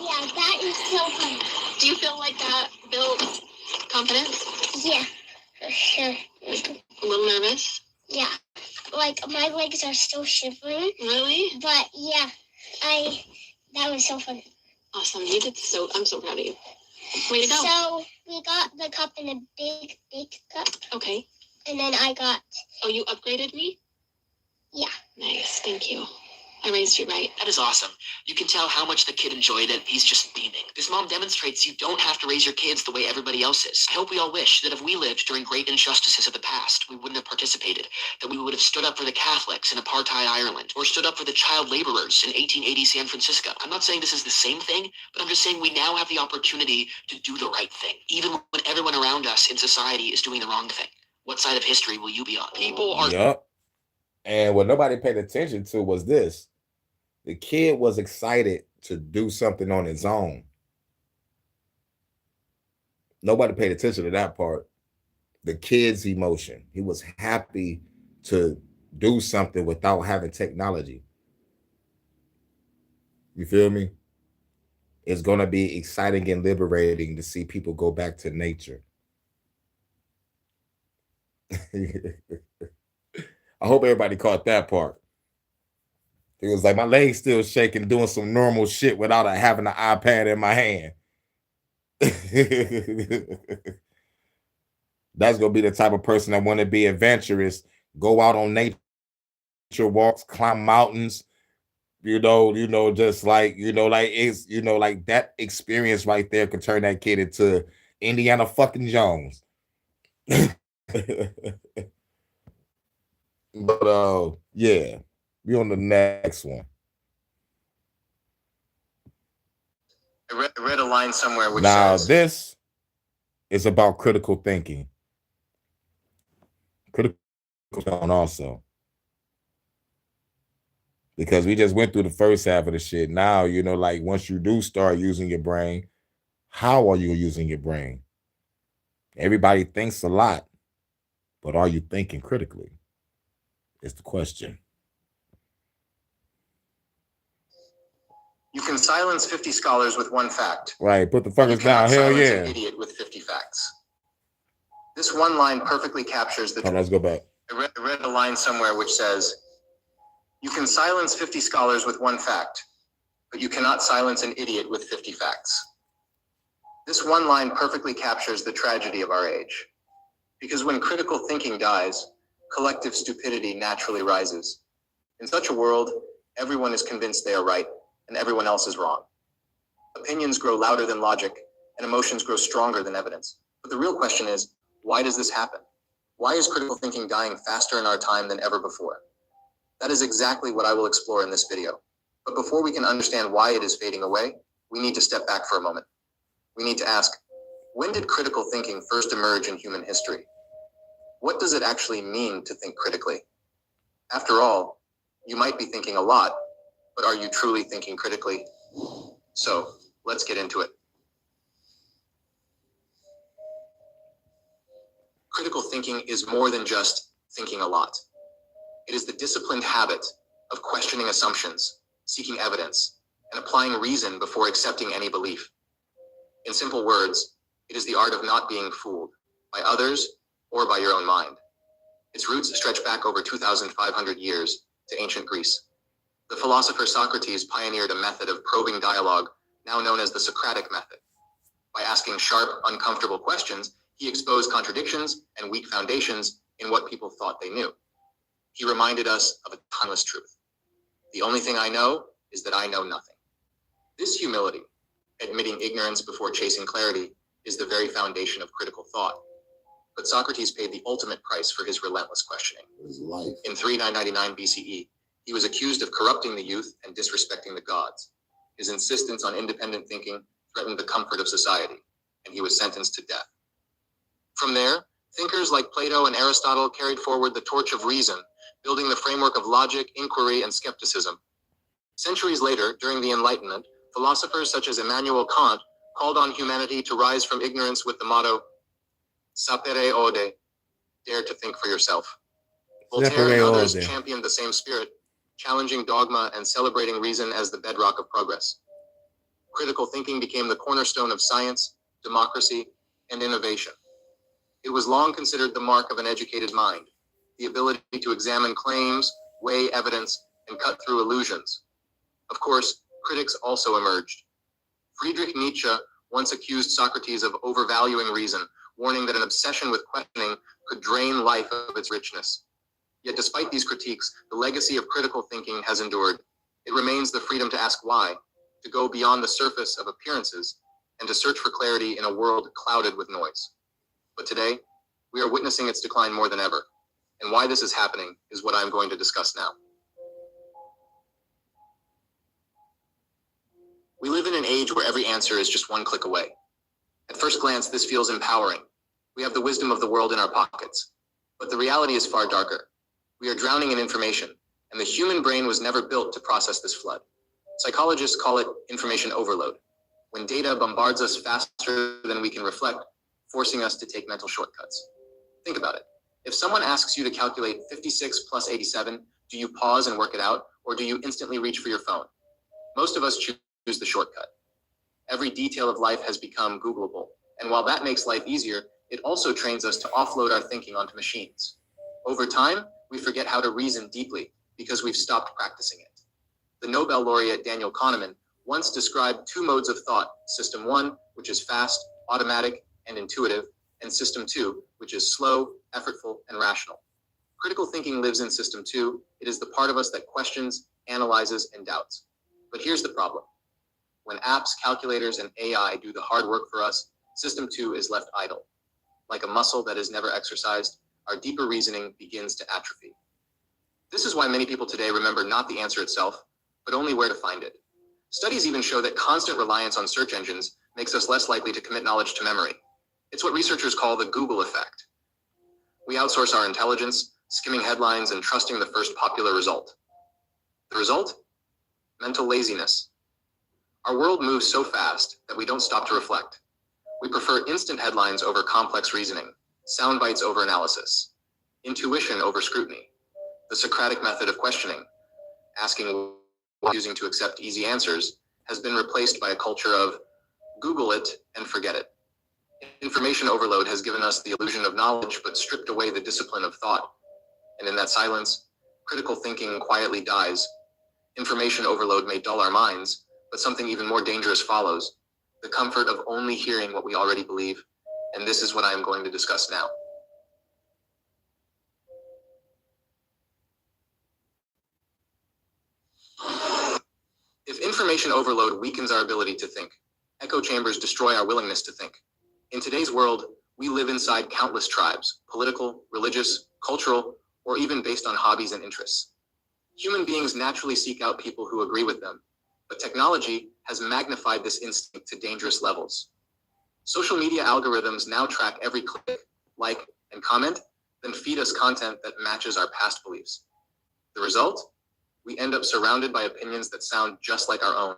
Yeah, that is so fun. Do you feel like that builds confidence? Yeah, for sure. A little nervous? Yeah. Like, my legs are still shivering. Really? But, yeah, that was so fun. Awesome. You did I'm so proud of you. Way to go. So, we got the cup in a big cup. Okay. And then I got, Oh, you upgraded me? yeah. Nice. Thank you. I raised you right. That is awesome. You can tell how much the kid enjoyed it. He's just beaming. This mom demonstrates you don't have to raise your kids the way everybody else is. I hope we all wish that if we lived during great injustices of the past, we wouldn't have participated, that we would have stood up for the Catholics in apartheid Ireland, or stood up for the child laborers in 1880 San Francisco. I'm not saying this is the same thing, but I'm just saying we now have the opportunity to do the right thing, even when everyone around us in society is doing the wrong thing. What side of history will you be on? People are... Yup. And what nobody paid attention to was this. The kid was excited to do something on his own. Nobody paid attention to that part. The kid's emotion. He was happy to do something without having technology. You feel me? It's going to be exciting and liberating to see people go back to nature. I hope everybody caught that part. It was like my legs still shaking, doing some normal shit without having an iPad in my hand. That's gonna be the type of person that want to be adventurous, go out on nature walks, climb mountains. Just like it's like that experience right there could turn that kid into Indiana fucking Jones. But yeah, we on the next one. I read a line somewhere which Now says, this is about critical thinking. Critical thinking also. Because we just went through the first half of the shit. Now, like once you do start using your brain, how are you using your brain? Everybody thinks a lot, but are you thinking critically? Is the question. you can silence 50 scholars with one fact. Right, put the fuckers down. Hell yeah. An idiot with 50 facts. This one line perfectly captures the... Let's go back. I read a line somewhere which says, you can silence 50 scholars with one fact, but you cannot silence an idiot with 50 facts. This one line perfectly captures the tragedy of our age. Because when critical thinking dies, collective stupidity naturally rises. In such a world, everyone is convinced they are right, and everyone else is wrong. Opinions grow louder than logic, and emotions grow stronger than evidence. But the real question is, why does this happen? Why is critical thinking dying faster in our time than ever before? That is exactly what I will explore in this video. But before we can understand why it is fading away, we need to step back for a moment. We need to ask, when did critical thinking first emerge in human history? What does it actually mean to think critically? After all, you might be thinking a lot, but are you truly thinking critically? So, let's get into it. Critical thinking is more than just thinking a lot. It is the disciplined habit of questioning assumptions, seeking evidence, and applying reason before accepting any belief. In simple words, it is the art of not being fooled by others or by your own mind. Its roots stretch back over 2,500 years to ancient Greece. The philosopher Socrates pioneered a method of probing dialogue, now known as the Socratic method. By asking sharp, uncomfortable questions, he exposed contradictions and weak foundations in what people thought they knew. He reminded us of a timeless truth. The only thing I know is that I know nothing. This humility, admitting ignorance before chasing clarity, is the very foundation of critical thought. But Socrates paid the ultimate price for his relentless questioning. His life. In 399 BCE, he was accused of corrupting the youth and disrespecting the gods. His insistence on independent thinking threatened the comfort of society, and he was sentenced to death. From there, thinkers like Plato and Aristotle carried forward the torch of reason, building the framework of logic, inquiry, and skepticism. Centuries later, during the Enlightenment, philosophers such as Immanuel Kant called on humanity to rise from ignorance with the motto, sapere aude, dare to think for yourself. Voltaire and others championed the same spirit, challenging dogma and celebrating reason as the bedrock of progress. Critical thinking became the cornerstone of science, democracy, and innovation. It was long considered the mark of an educated mind, the ability to examine claims, weigh evidence, and cut through illusions. Of course, critics also emerged. Friedrich Nietzsche once accused Socrates of overvaluing reason, warning that an obsession with questioning could drain life of its richness. Yet despite these critiques, the legacy of critical thinking has endured. It remains the freedom to ask why, to go beyond the surface of appearances, and to search for clarity in a world clouded with noise. But today, we are witnessing its decline more than ever. And why this is happening is what I'm going to discuss now. We live in an age where every answer is just one click away. At first glance, this feels empowering. We have the wisdom of the world in our pockets. But the reality is far darker. We are drowning in information, and the human brain was never built to process this flood. Psychologists call it information overload, when data bombards us faster than we can reflect, forcing us to take mental shortcuts. Think about it. If someone asks you to calculate 56 plus 87, do you pause and work it out, or do you instantly reach for your phone? Most of us choose the shortcut. Every detail of life has become Googleable, and while that makes life easier, it also trains us to offload our thinking onto machines. Over time, we forget how to reason deeply because we've stopped practicing it. The Nobel laureate Daniel Kahneman once described two modes of thought: System 1, which is fast, automatic, and intuitive, and System 2, which is slow, effortful, and rational. Critical thinking lives in System 2. It is the part of us that questions, analyzes, and doubts. But here's the problem. When apps, calculators, and AI do the hard work for us, System 2 is left idle. Like a muscle that is never exercised, our deeper reasoning begins to atrophy. This is why many people today remember not the answer itself, but only where to find it. Studies even show that constant reliance on search engines makes us less likely to commit knowledge to memory. It's what researchers call the Google effect. We outsource our intelligence, skimming headlines and trusting the first popular result. The result? Mental laziness. Our world moves so fast that we don't stop to reflect. We prefer instant headlines over complex reasoning, sound bites over analysis, intuition over scrutiny, the Socratic method of questioning, asking, refusing to accept easy answers, has been replaced by a culture of Google it and forget it. Information overload has given us the illusion of knowledge but stripped away the discipline of thought. And in that silence, critical thinking quietly dies. Information overload may dull our minds, but something even more dangerous follows: the comfort of only hearing what we already believe. And this is what I am going to discuss now. If information overload weakens our ability to think, echo chambers destroy our willingness to think. In today's world, we live inside countless tribes, political, religious, cultural, or even based on hobbies and interests. Human beings naturally seek out people who agree with them, but technology has magnified this instinct to dangerous levels. Social media algorithms now track every click, like, and comment, then feed us content that matches our past beliefs. The result? We end up surrounded by opinions that sound just like our own.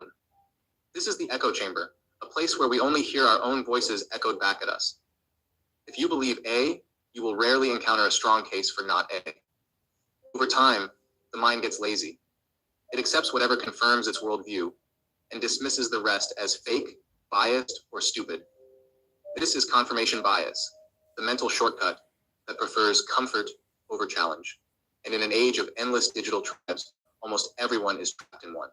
This is the echo chamber, a place where we only hear our own voices echoed back at us. If you believe A, you will rarely encounter a strong case for not A. Over time, the mind gets lazy. It accepts whatever confirms its worldview and dismisses the rest as fake, biased, or stupid. This is confirmation bias, the mental shortcut that prefers comfort over challenge. And in an age of endless digital tribes, almost everyone is trapped in one.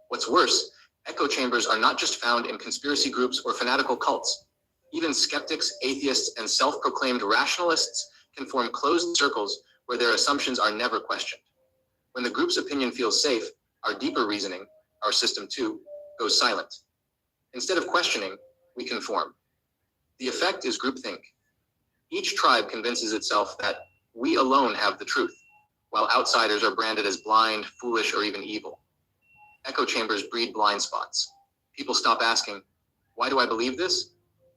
What's worse, echo chambers are not just found in conspiracy groups or fanatical cults. Even skeptics, atheists, and self-proclaimed rationalists can form closed circles where their assumptions are never questioned. When the group's opinion feels safe, our deeper reasoning, our System 2, goes silent. Instead of questioning, we conform. The effect is groupthink. Each tribe convinces itself that we alone have the truth, while outsiders are branded as blind, foolish, or even evil. Echo chambers breed blind spots. People stop asking, why do I believe this?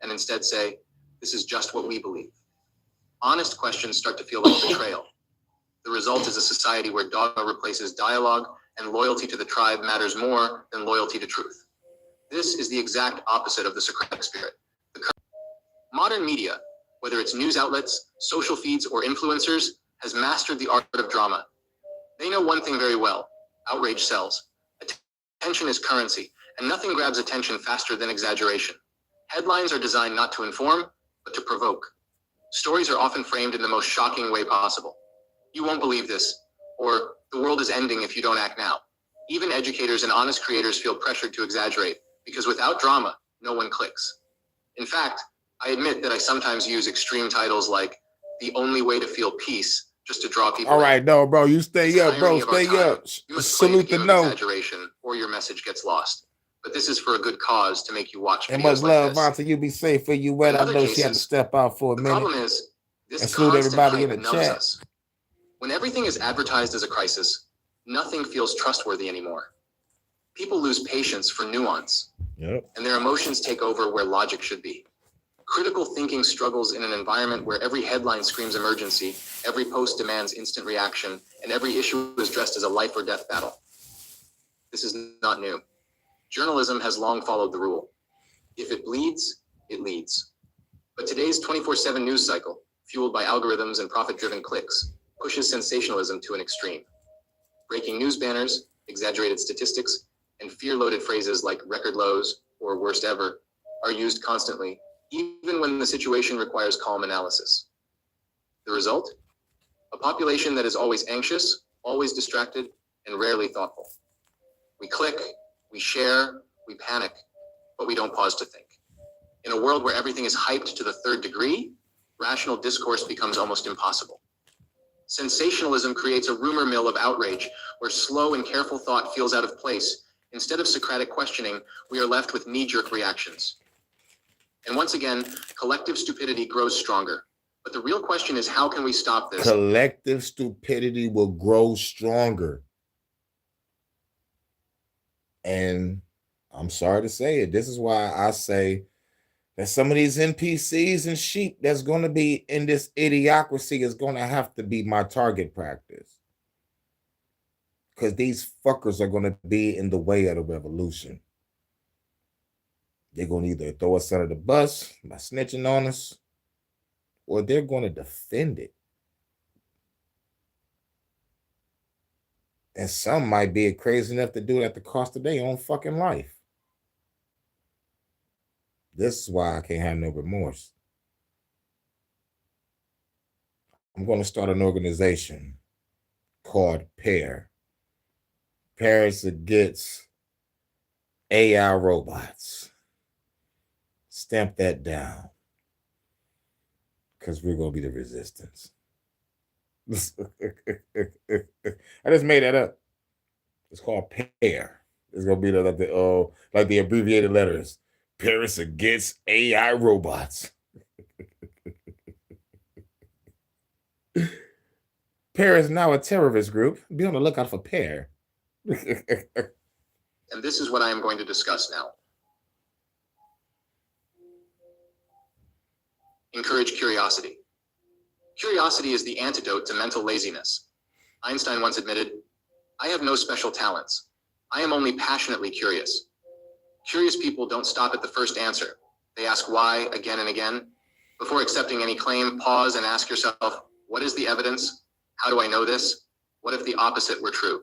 And instead say, this is just what we believe. Honest questions start to feel like betrayal. The result is a society where dogma replaces dialogue and loyalty to the tribe matters more than loyalty to truth. This is the exact opposite of the Socratic spirit. Modern media, whether it's news outlets, social feeds, or influencers, has mastered the art of drama. They know one thing very well: outrage sells. Attention is currency, and nothing grabs attention faster than exaggeration. Headlines are designed not to inform, but to provoke. Stories are often framed in the most shocking way possible. You won't believe this, or the world is ending if you don't act now. Even educators and honest creators feel pressured to exaggerate, because without drama, no one clicks. In fact, I admit that I sometimes use extreme titles like "The Only Way to Feel Peace" just to draw people. All right, no, bro, you stay up, bro, stay up. You must Salute the no. Exaggeration, or your message gets lost. But this is for a good cause, to make you watch videos and much love, like Vonta. You be safe for you wet. I know she had to step out for a minute. The problem is, this and salute everybody in the numbs chat. us. When everything is advertised as a crisis, nothing feels trustworthy anymore. People lose patience for nuance, and their emotions take over where logic should be. Critical thinking struggles in an environment where every headline screams emergency, every post demands instant reaction, and every issue is dressed as a life or death battle. This is not new. Journalism has long followed the rule: if it bleeds, it leads. But today's 24/7 news cycle, fueled by algorithms and profit-driven clicks, pushes sensationalism to an extreme. Breaking news banners, exaggerated statistics, and fear-loaded phrases like record lows or worst ever are used constantly, even when the situation requires calm analysis. The result? A population that is always anxious, always distracted, and rarely thoughtful. We click, we share, we panic, but we don't pause to think. In a world where everything is hyped to the third degree, rational discourse becomes almost impossible. Sensationalism creates a rumor mill of outrage where slow and careful thought feels out of place. Instead of Socratic questioning, we are left with knee-jerk reactions. And once again, collective stupidity grows stronger. But the real question is, how can we stop this? Collective stupidity will grow stronger. And I'm sorry to say it, this is why I say that some of these NPCs and sheep that's going to be in this idiocracy is going to have to be my target practice. Because these fuckers are going to be in the way of the revolution. They're going to either throw us under the bus by snitching on us, or they're going to defend it. And some might be crazy enough to do it at the cost of their own fucking life. This is why I can't have no remorse. I'm going to start an organization called PAIR. Paris Against AI Robots. Stamp that down. Because we're going to be the resistance. I just made that up. It's called PAIR. It's going to be like the abbreviated letters. Paris Against AI Robots. PAIR is now a terrorist group. Be on the lookout for PAIR. And this is what I am going to discuss now. Encourage curiosity. Curiosity is the antidote to mental laziness. Einstein once admitted, "I have no special talents. I am only passionately curious." Curious people don't stop at the first answer. They ask why again and again. Before accepting any claim, pause and ask yourself, what is the evidence? How do I know this? What if the opposite were true?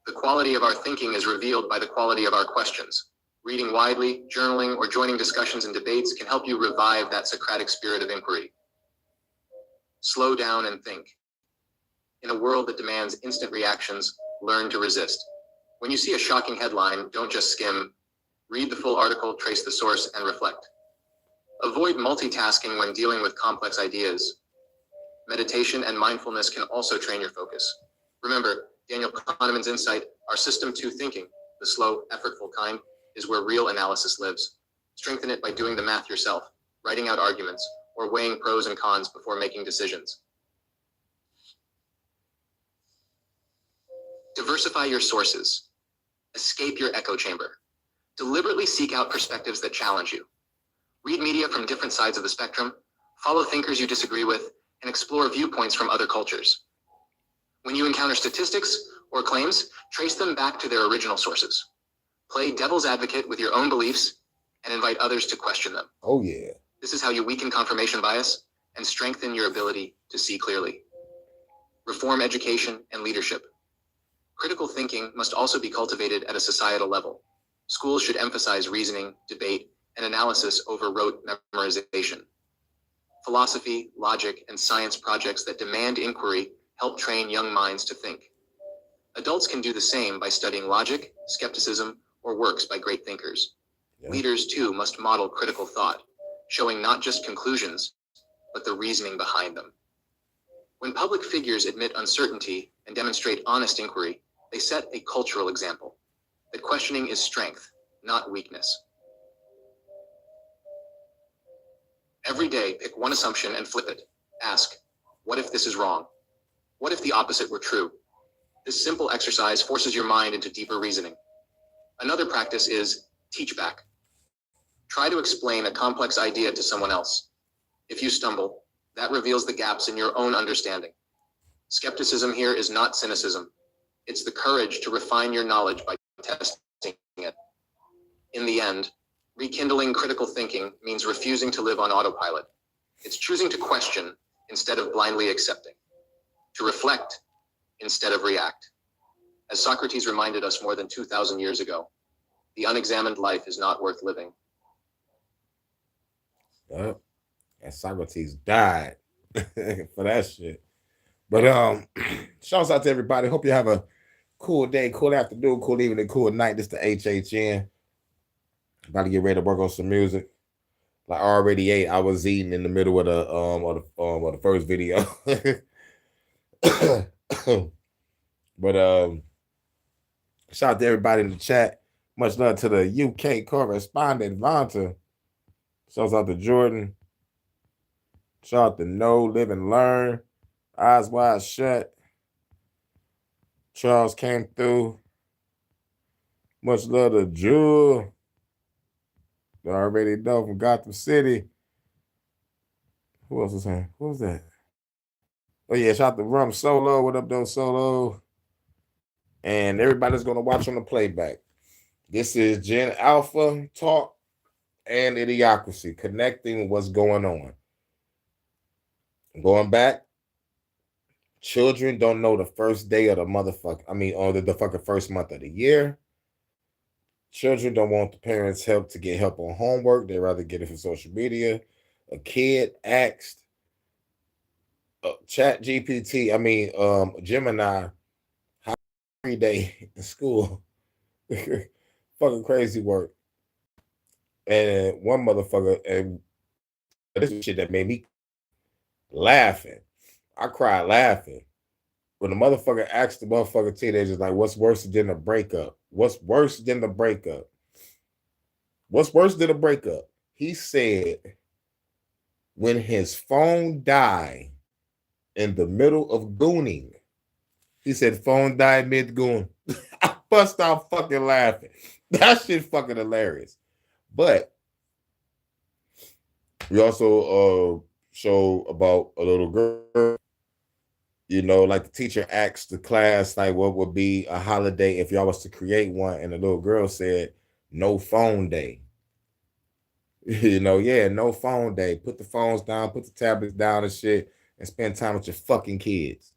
The quality of our thinking is revealed by the quality of our questions. Reading widely, journaling, or joining discussions and debates can help you revive that Socratic spirit of inquiry. Slow down and think. In a world that demands instant reactions, learn to resist. When you see a shocking headline, don't just skim. Read the full article, trace the source, and reflect. Avoid multitasking when dealing with complex ideas. Meditation and mindfulness can also train your focus. Remember, Daniel Kahneman's insight, our system 2 thinking, the slow, effortful kind, is where real analysis lives. Strengthen it by doing the math yourself, writing out arguments, or weighing pros and cons before making decisions. Diversify your sources. Escape your echo chamber. Deliberately seek out perspectives that challenge you. Read media from different sides of the spectrum, follow thinkers you disagree with, and explore viewpoints from other cultures. When you encounter statistics or claims, trace them back to their original sources. Play devil's advocate with your own beliefs and invite others to question them. Oh, yeah. This is how you weaken confirmation bias and strengthen your ability to see clearly. Reform education and leadership. Critical thinking must also be cultivated at a societal level. Schools should emphasize reasoning, debate, and analysis over rote memorization. Philosophy, logic, and science projects that demand inquiry help train young minds to think. Adults can do the same by studying logic, skepticism, or works by great thinkers. Yeah. Leaders, too, must model critical thought, showing not just conclusions, but the reasoning behind them. When public figures admit uncertainty and demonstrate honest inquiry, they set a cultural example that questioning is strength, not weakness. Every day, pick one assumption and flip it. Ask, what if this is wrong? What if the opposite were true? This simple exercise forces your mind into deeper reasoning. Another practice is teach back. Try to explain a complex idea to someone else. If you stumble, that reveals the gaps in your own understanding. Skepticism here is not cynicism. It's the courage to refine your knowledge by testing it. In the end, rekindling critical thinking means refusing to live on autopilot. It's choosing to question instead of blindly accepting, to reflect instead of react. As Socrates reminded us more than 2,000 years ago, the unexamined life is not worth living. Yep. And Socrates died for that shit. But shouts out to everybody. Hope you have a cool day, cool afternoon, cool evening, cool night. This is the HHN. About to get ready to work on some music. Like I already ate. I was eating in the middle of the first video. But shout out to everybody in the chat. Much love to the UK correspondent Vanta. Shouts out to Jordan. Shout out to No, Live and Learn. Eyes Wide Shut. Charles came through. Much love to Jewel. I already know from Gotham City. Who else was saying? Who was that? Oh yeah, shout out to Rum Solo. What up, though, Solo? And everybody's gonna watch on the playback. This is Gen Alpha Talk and Idiocracy, connecting what's going on. Going back, children don't know the first day of the motherfucker. Or the fucking first month of the year. Children don't want the parents' help to get help on homework. They'd rather get it from social media. A kid asked Chat GPT, Gemini, how every day in school. Fucking crazy work. And one motherfucker, and this is shit that made me laughing. I cried laughing. When the motherfucker asked the motherfucker teenagers, like, what's worse than a breakup? What's worse than the breakup? What's worse than a breakup? He said, when his phone died in the middle of gooning. He said, phone died mid-goon. I bust out fucking laughing. That shit fucking hilarious. But we also show about a little girl. You know, like the teacher asked the class, like, what would be a holiday if y'all was to create one? And the little girl said, no phone day. You know, yeah, no phone day. Put the phones down, put the tablets down and shit, and spend time with your fucking kids.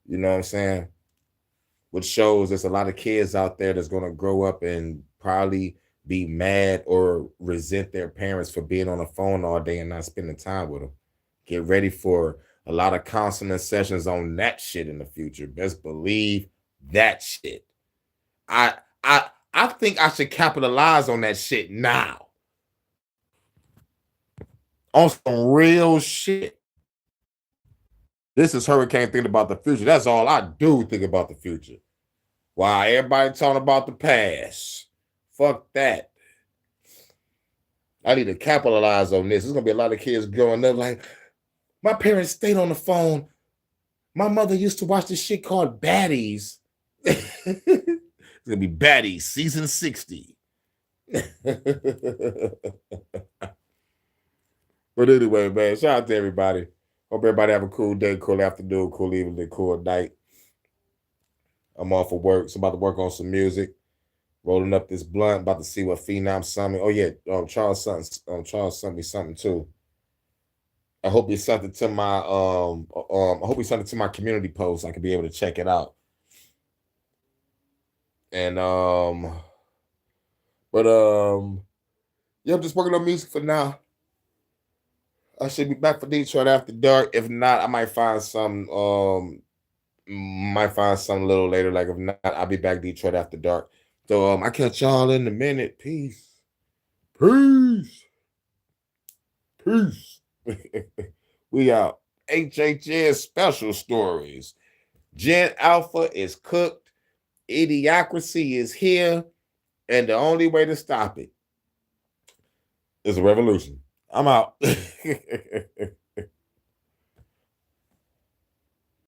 You know what I'm saying? Which shows there's a lot of kids out there that's going to grow up and probably be mad or resent their parents for being on the phone all day and not spending time with them. Get ready for a lot of counseling sessions on that shit in the future. Best believe that shit. I think I should capitalize on that shit now. On some real shit. This is Hurricane thinking about the future. That's all I do, think about the future. While everybody talking about the past. Fuck that. I need to capitalize on this. There's going to be a lot of kids growing up like, my parents stayed on the phone. My mother used to watch this shit called Baddies. It's going to be Baddies, season 60. But anyway, man, shout out to everybody. Hope everybody have a cool day, cool afternoon, cool evening, cool night. I'm off of work, so I'm about to work on some music. Rolling up this blunt, about to see what Phenom sent me. Oh yeah, Charles sent me something too. I hope he sent it to my I hope he sent it to my community post. I can be able to check it out. And yeah, I'm just working on music for now. I should be back for Detroit after dark. If not, I might find some a little later. Like if not, I'll be back Detroit after dark. So I catch y'all in a minute. Peace. Peace. Peace. We out. HHN special stories. Gen Alpha is cooked. Idiocracy is here. And the only way to stop it is a revolution. I'm out.